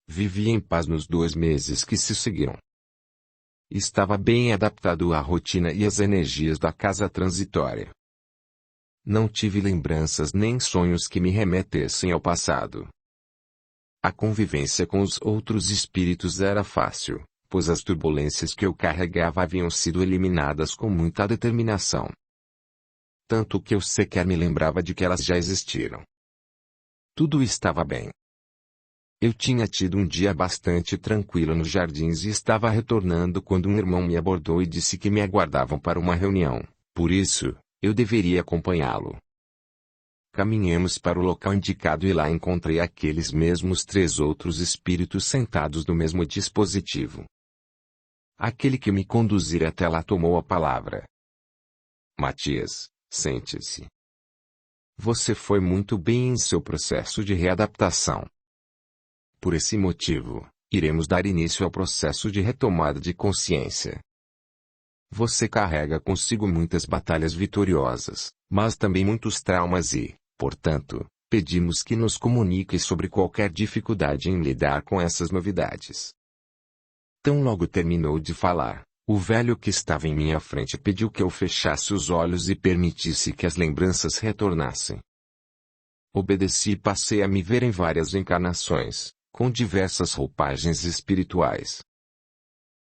Speaker 1: Vivi em paz nos 2 meses que se seguiram. Estava bem adaptado à rotina e às energias da casa transitória. Não tive lembranças nem sonhos que me remetessem ao passado. A convivência com os outros espíritos era fácil, pois as turbulências que eu carregava haviam sido eliminadas com muita determinação. Tanto que eu sequer me lembrava de que elas já existiram. Tudo estava bem. Eu tinha tido um dia bastante tranquilo nos jardins e estava retornando quando um irmão me abordou e disse que me aguardavam para uma reunião, por isso, eu deveria acompanhá-lo. Caminhamos para o local indicado e lá encontrei aqueles mesmos 3 outros espíritos sentados no mesmo dispositivo. Aquele que me conduzira até lá tomou a palavra. Matias, sente-se. Você foi muito bem em seu processo de readaptação. Por esse motivo, iremos dar início ao processo de retomada de consciência. Você carrega consigo muitas batalhas vitoriosas, mas também muitos traumas e, portanto, pedimos que nos comunique sobre qualquer dificuldade em lidar com essas novidades. Tão logo terminou de falar, o velho que estava em minha frente pediu que eu fechasse os olhos e permitisse que as lembranças retornassem. Obedeci e passei a me ver em várias encarnações, com diversas roupagens espirituais.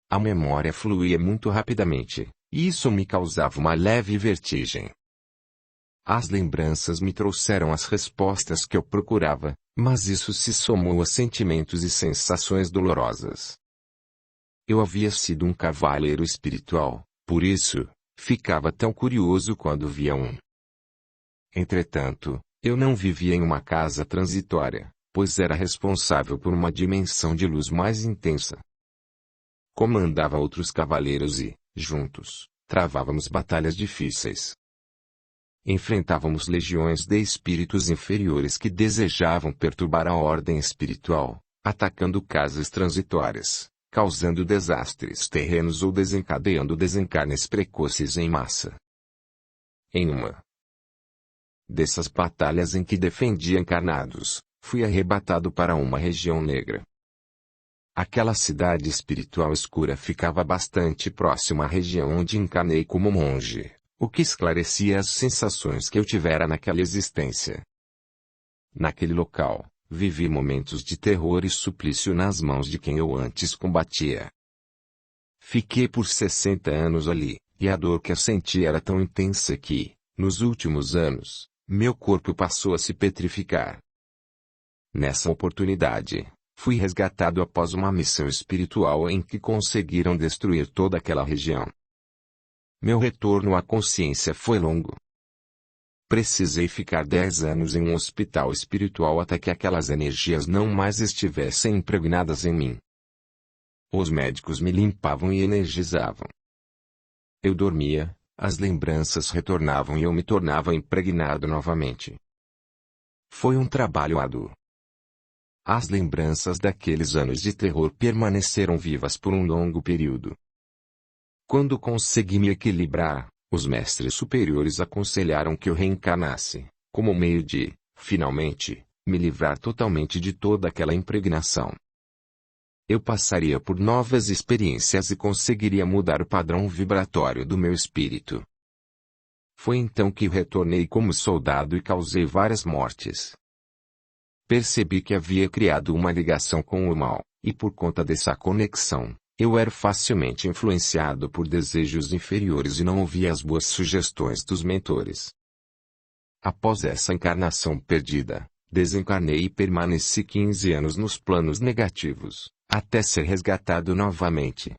Speaker 1: A memória fluía muito rapidamente, e isso me causava uma leve vertigem. As lembranças me trouxeram as respostas que eu procurava, mas isso se somou a sentimentos e sensações dolorosas. Eu havia sido um cavaleiro espiritual, por isso, ficava tão curioso quando via um. Entretanto, eu não vivia em uma casa transitória, pois era responsável por uma dimensão de luz mais intensa. Comandava outros cavaleiros e, juntos, travávamos batalhas difíceis. Enfrentávamos legiões de espíritos inferiores que desejavam perturbar a ordem espiritual, atacando casas transitórias, causando desastres terrenos ou desencadeando desencarnes precoces em massa. Em uma dessas batalhas em que defendia encarnados, fui arrebatado para uma região negra. Aquela cidade espiritual escura ficava bastante próxima à região onde encarnei como monge, o que esclarecia as sensações que eu tivera naquela existência. Naquele local, vivi momentos de terror e suplício nas mãos de quem eu antes combatia. Fiquei por 60 anos ali, e a dor que eu senti era tão intensa que, Nos últimos anos, meu corpo passou a se petrificar. Nessa oportunidade, fui resgatado após uma missão espiritual em que conseguiram destruir toda aquela região. Meu retorno à consciência foi longo. Precisei ficar 10 anos em um hospital espiritual até que aquelas energias não mais estivessem impregnadas em mim. Os médicos me limpavam e energizavam. Eu dormia, as lembranças retornavam e eu me tornava impregnado novamente. Foi um trabalho árduo. As lembranças daqueles anos de terror permaneceram vivas por um longo período. Quando consegui me equilibrar, os mestres superiores aconselharam que eu reencarnasse, como meio de, finalmente, me livrar totalmente de toda aquela impregnação. Eu passaria por novas experiências e conseguiria mudar o padrão vibratório do meu espírito. Foi então que retornei como soldado e causei várias mortes. Percebi que havia criado uma ligação com o mal, e por conta dessa conexão, eu era facilmente influenciado por desejos inferiores e não ouvia as boas sugestões dos mentores. Após essa encarnação perdida, desencarnei e permaneci 15 anos nos planos negativos, até ser resgatado novamente.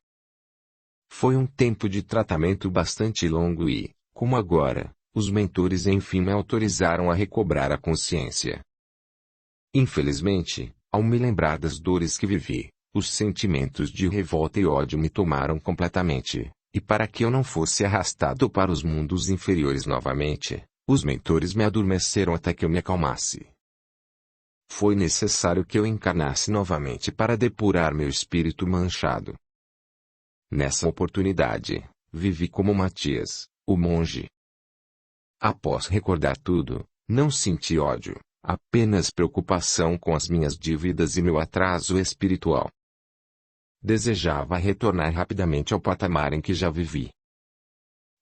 Speaker 1: Foi um tempo de tratamento bastante longo e, como agora, os mentores enfim me autorizaram a recobrar a consciência. Infelizmente, ao me lembrar das dores que vivi, os sentimentos de revolta e ódio me tomaram completamente, e para que eu não fosse arrastado para os mundos inferiores novamente, os mentores me adormeceram até que eu me acalmasse. Foi necessário que eu encarnasse novamente para depurar meu espírito manchado. Nessa oportunidade, vivi como Matias, o monge. Após recordar tudo, não senti ódio, apenas preocupação com as minhas dívidas e meu atraso espiritual. Desejava retornar rapidamente ao patamar em que já vivi.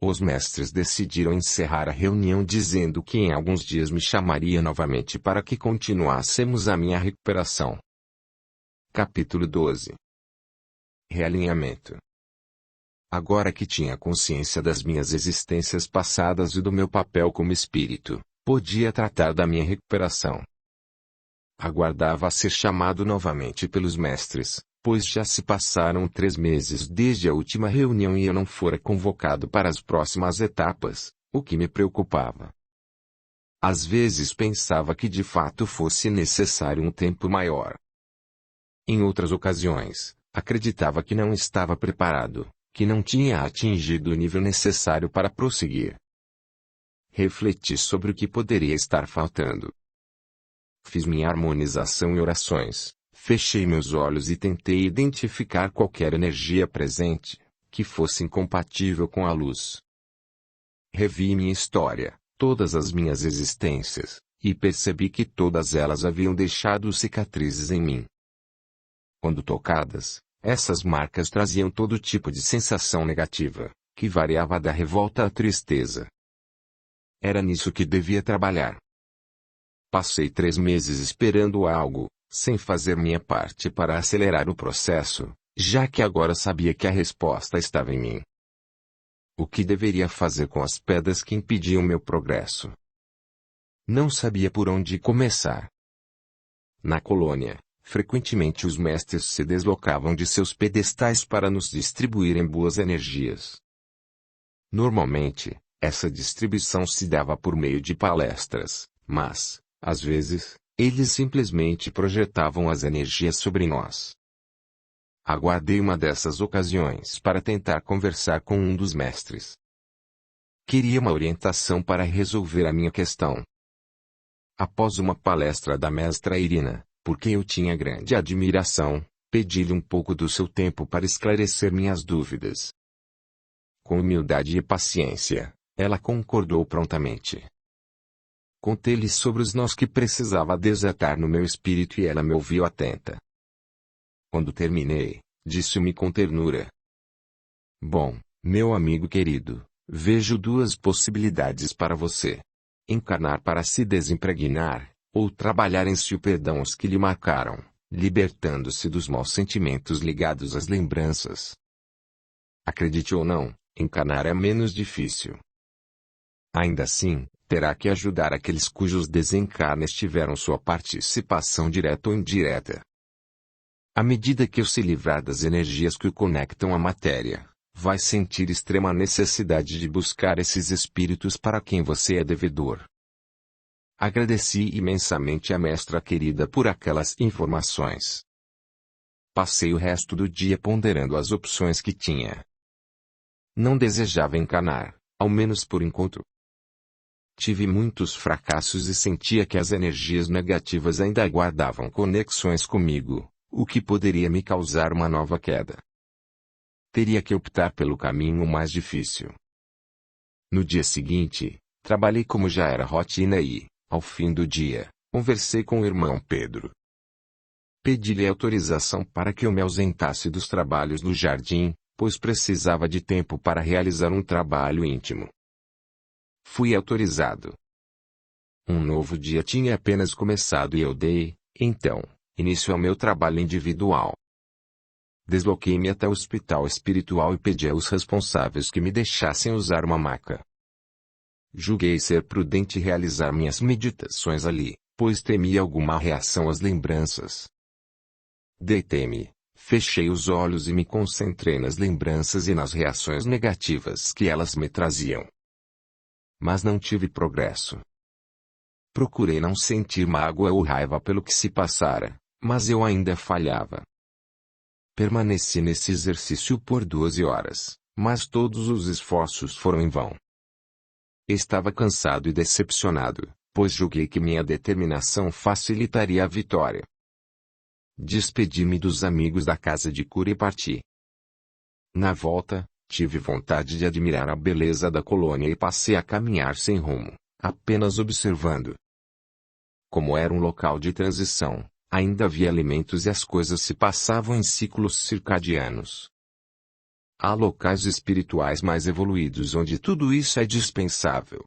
Speaker 1: Os mestres decidiram encerrar a reunião dizendo que em alguns dias me chamaria novamente para que continuássemos a minha recuperação. Capítulo 12. Realinhamento. Agora que tinha consciência das minhas existências passadas e do meu papel como espírito, podia tratar da minha recuperação. Aguardava ser chamado novamente pelos mestres, pois já se passaram 3 meses desde a última reunião e eu não fora convocado para as próximas etapas, o que me preocupava. Às vezes pensava que de fato fosse necessário um tempo maior. Em outras ocasiões, acreditava que não estava preparado, que não tinha atingido o nível necessário para prosseguir. Refleti sobre o que poderia estar faltando. Fiz minha harmonização e orações, fechei meus olhos e tentei identificar qualquer energia presente, que fosse incompatível com a luz. Revi minha história, todas as minhas existências, e percebi que todas elas haviam deixado cicatrizes em mim. Quando tocadas, essas marcas traziam todo tipo de sensação negativa, que variava da revolta à tristeza. Era nisso que devia trabalhar. Passei 3 meses esperando algo, sem fazer minha parte para acelerar o processo, já que agora sabia que a resposta estava em mim. O que deveria fazer com as pedras que impediam meu progresso? Não sabia por onde começar. Na colônia, frequentemente os mestres se deslocavam de seus pedestais para nos distribuírem boas energias. Normalmente, essa distribuição se dava por meio de palestras, mas, às vezes, eles simplesmente projetavam as energias sobre nós. Aguardei uma dessas ocasiões para tentar conversar com um dos mestres. Queria uma orientação para resolver a minha questão. Após uma palestra da mestra Irina, por quem eu tinha grande admiração, pedi-lhe um pouco do seu tempo para esclarecer minhas dúvidas. Com humildade e paciência, ela concordou prontamente. Contei-lhe sobre os nós que precisava desatar no meu espírito e ela me ouviu atenta. Quando terminei, disse-me com ternura: Bom, meu amigo querido, vejo 2 possibilidades para você. Encarnar para se desimpregnar, ou trabalhar em si o perdão os que lhe marcaram, libertando-se dos maus sentimentos ligados às lembranças. Acredite ou não, encarnar é menos difícil. Ainda assim, terá que ajudar aqueles cujos desencarnes tiveram sua participação direta ou indireta. À medida que eu se livrar das energias que o conectam à matéria, vai sentir extrema necessidade de buscar esses espíritos para quem você é devedor. Agradeci imensamente à mestra querida por aquelas informações. Passei o resto do dia ponderando as opções que tinha. Não desejava encarnar, ao menos por enquanto. Tive muitos fracassos e sentia que as energias negativas ainda guardavam conexões comigo, o que poderia me causar uma nova queda. Teria que optar pelo caminho mais difícil. No dia seguinte, trabalhei como já era rotina e, ao fim do dia, conversei com o irmão Pedro. Pedi-lhe autorização para que eu me ausentasse dos trabalhos do jardim, pois precisava de tempo para realizar um trabalho íntimo. Fui autorizado. Um novo dia tinha apenas começado e eu dei, então, início ao meu trabalho individual. Desloquei-me até o hospital espiritual e pedi aos responsáveis que me deixassem usar uma maca. Julguei ser prudente realizar minhas meditações ali, pois temia alguma reação às lembranças. Deitei-me, fechei os olhos e me concentrei nas lembranças e nas reações negativas que elas me traziam. Mas não tive progresso. Procurei não sentir mágoa ou raiva pelo que se passara, mas eu ainda falhava. Permaneci nesse exercício por 12 horas, mas todos os esforços foram em vão. Estava cansado e decepcionado, pois julguei que minha determinação facilitaria a vitória. Despedi-me dos amigos da casa de cura e parti. Na volta, tive vontade de admirar a beleza da colônia e passei a caminhar sem rumo, apenas observando. Como era um local de transição, ainda havia alimentos e as coisas se passavam em ciclos circadianos. Há locais espirituais mais evoluídos onde tudo isso é dispensável.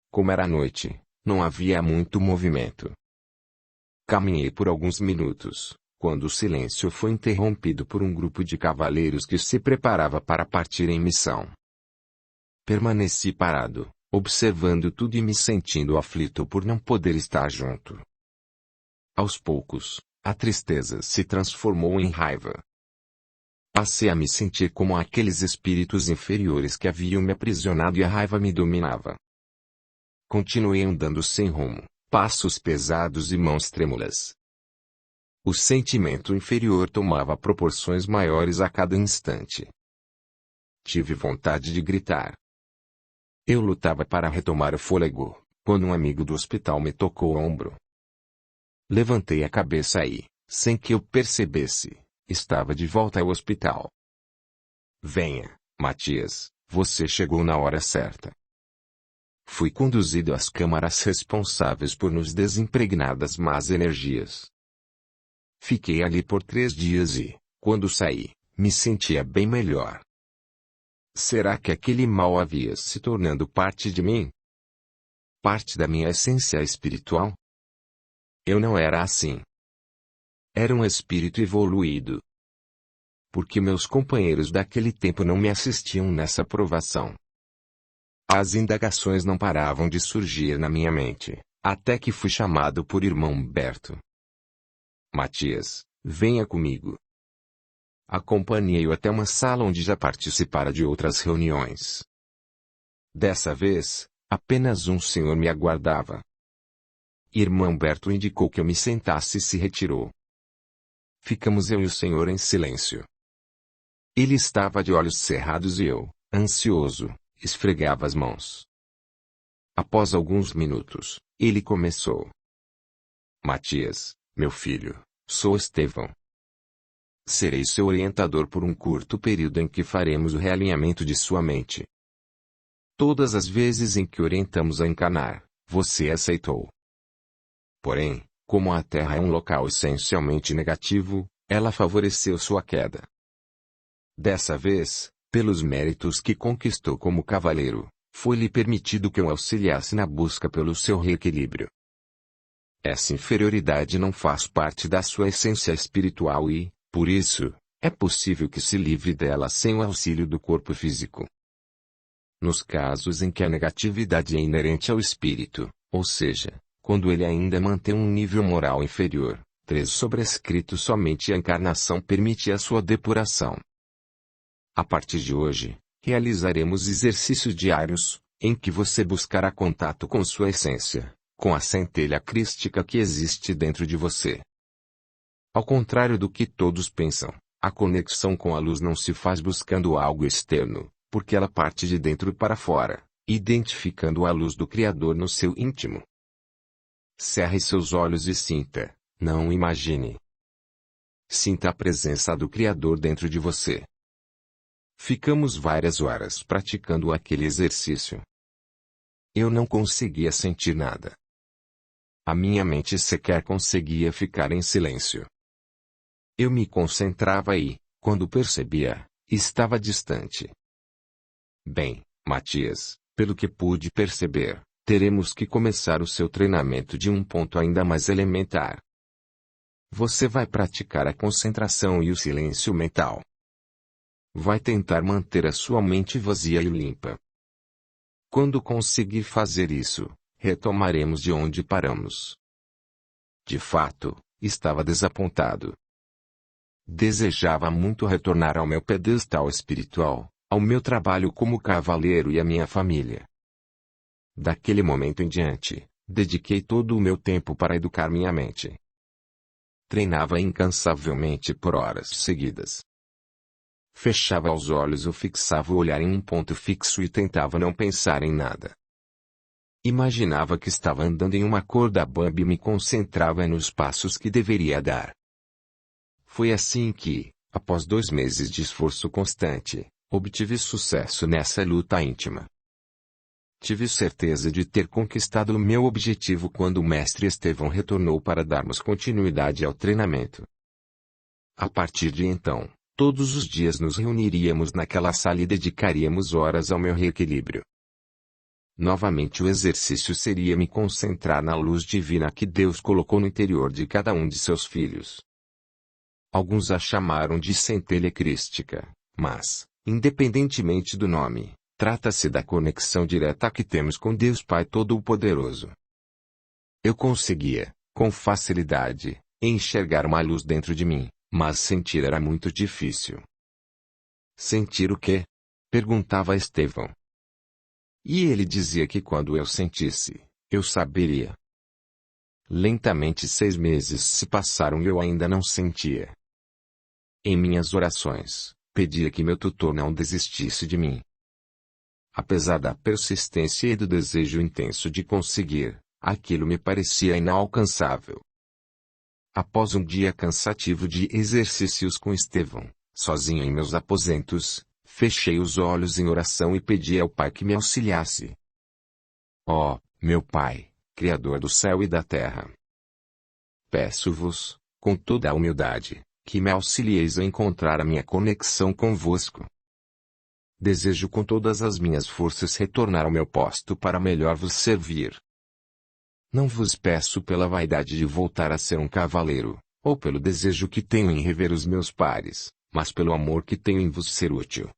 Speaker 1: Como era noite, não havia muito movimento. Caminhei por alguns minutos, quando o silêncio foi interrompido por um grupo de cavaleiros que se preparava para partir em missão. Permaneci parado, observando tudo e me sentindo aflito por não poder estar junto. Aos poucos, a tristeza se transformou em raiva. Passei a me sentir como aqueles espíritos inferiores que haviam me aprisionado e a raiva me dominava. Continuei andando sem rumo, passos pesados e mãos trêmulas. O sentimento inferior tomava proporções maiores a cada instante. Tive vontade de gritar. Eu lutava para retomar o fôlego, quando um amigo do hospital me tocou o ombro. Levantei a cabeça e, sem que eu percebesse, estava de volta ao hospital. Venha, Matias, você chegou na hora certa. Fui conduzido às câmaras responsáveis por nos desimpregnar das más energias. Fiquei ali por 3 dias e, quando saí, me sentia bem melhor. Será que aquele mal havia se tornando parte de mim? Parte da minha essência espiritual? Eu não era assim. Era um espírito evoluído. Porque meus companheiros daquele tempo não me assistiam nessa provação. As indagações não paravam de surgir na minha mente, até que fui chamado por irmão Humberto. Matias, venha comigo. Acompanhei-o até uma sala onde já participara de outras reuniões. Dessa vez, apenas um senhor me aguardava. Irmão Humberto indicou que eu me sentasse e se retirou. Ficamos eu e o senhor em silêncio. Ele estava de olhos cerrados e eu, ansioso, esfregava as mãos. Após alguns minutos, ele começou. Matias, meu filho, sou Estevão. Serei seu orientador por um curto período em que faremos o realinhamento de sua mente. Todas as vezes em que orientamos a encarnar, você aceitou. Porém, como a Terra é um local essencialmente negativo, ela favoreceu sua queda. Dessa vez, pelos méritos que conquistou como cavaleiro, foi-lhe permitido que eu auxiliasse na busca pelo seu reequilíbrio. Essa inferioridade não faz parte da sua essência espiritual e, por isso, é possível que se livre dela sem o auxílio do corpo físico. Nos casos em que a negatividade é inerente ao espírito, ou seja, quando ele ainda mantém um nível moral inferior, 3 sobrescrito somente a encarnação permite a sua depuração. A partir de hoje, realizaremos exercícios diários, em que você buscará contato com sua essência, com a centelha crística que existe dentro de você. Ao contrário do que todos pensam, a conexão com a luz não se faz buscando algo externo, porque ela parte de dentro para fora, identificando a luz do Criador no seu íntimo. Cerre seus olhos e sinta, não imagine. Sinta a presença do Criador dentro de você. Ficamos várias horas praticando aquele exercício. Eu não conseguia sentir nada. A minha mente sequer conseguia ficar em silêncio. Eu me concentrava e, quando percebia, estava distante. Bem, Matias, pelo que pude perceber, teremos que começar o seu treinamento de um ponto ainda mais elementar. Você vai praticar a concentração e o silêncio mental. Vai tentar manter a sua mente vazia e limpa. Quando conseguir fazer isso, retomaremos de onde paramos. De fato, estava desapontado. Desejava muito retornar ao meu pedestal espiritual, ao meu trabalho como cavaleiro e à minha família. Daquele momento em diante, dediquei todo o meu tempo para educar minha mente. Treinava incansavelmente por horas seguidas. Fechava os olhos ou fixava o olhar em um ponto fixo e tentava não pensar em nada. Imaginava que estava andando em uma corda bamba e me concentrava nos passos que deveria dar. Foi assim que, após 2 meses de esforço constante, obtive sucesso nessa luta íntima. Tive certeza de ter conquistado o meu objetivo quando o mestre Estevão retornou para darmos continuidade ao treinamento. A partir de então, todos os dias nos reuniríamos naquela sala e dedicaríamos horas ao meu reequilíbrio. Novamente o exercício seria me concentrar na luz divina que Deus colocou no interior de cada um de seus filhos. Alguns a chamaram de centelha crística, mas, independentemente do nome, trata-se da conexão direta que temos com Deus Pai Todo-Poderoso. Eu conseguia, com facilidade, enxergar uma luz dentro de mim, mas sentir era muito difícil. Sentir o quê? Perguntava Estevão. E ele dizia que quando eu sentisse, eu saberia. Lentamente 6 meses se passaram e eu ainda não sentia. Em minhas orações, pedia que meu tutor não desistisse de mim. Apesar da persistência e do desejo intenso de conseguir, aquilo me parecia inalcançável. Após um dia cansativo de exercícios com Estevão, sozinho em meus aposentos, fechei os olhos em oração e pedi ao Pai que me auxiliasse. Ó, meu Pai, Criador do céu e da terra, peço-vos, com toda a humildade, que me auxilieis a encontrar a minha conexão convosco. Desejo com todas as minhas forças retornar ao meu posto para melhor vos servir. Não vos peço pela vaidade de voltar a ser um cavaleiro, ou pelo desejo que tenho em rever os meus pares, mas pelo amor que tenho em vos ser útil.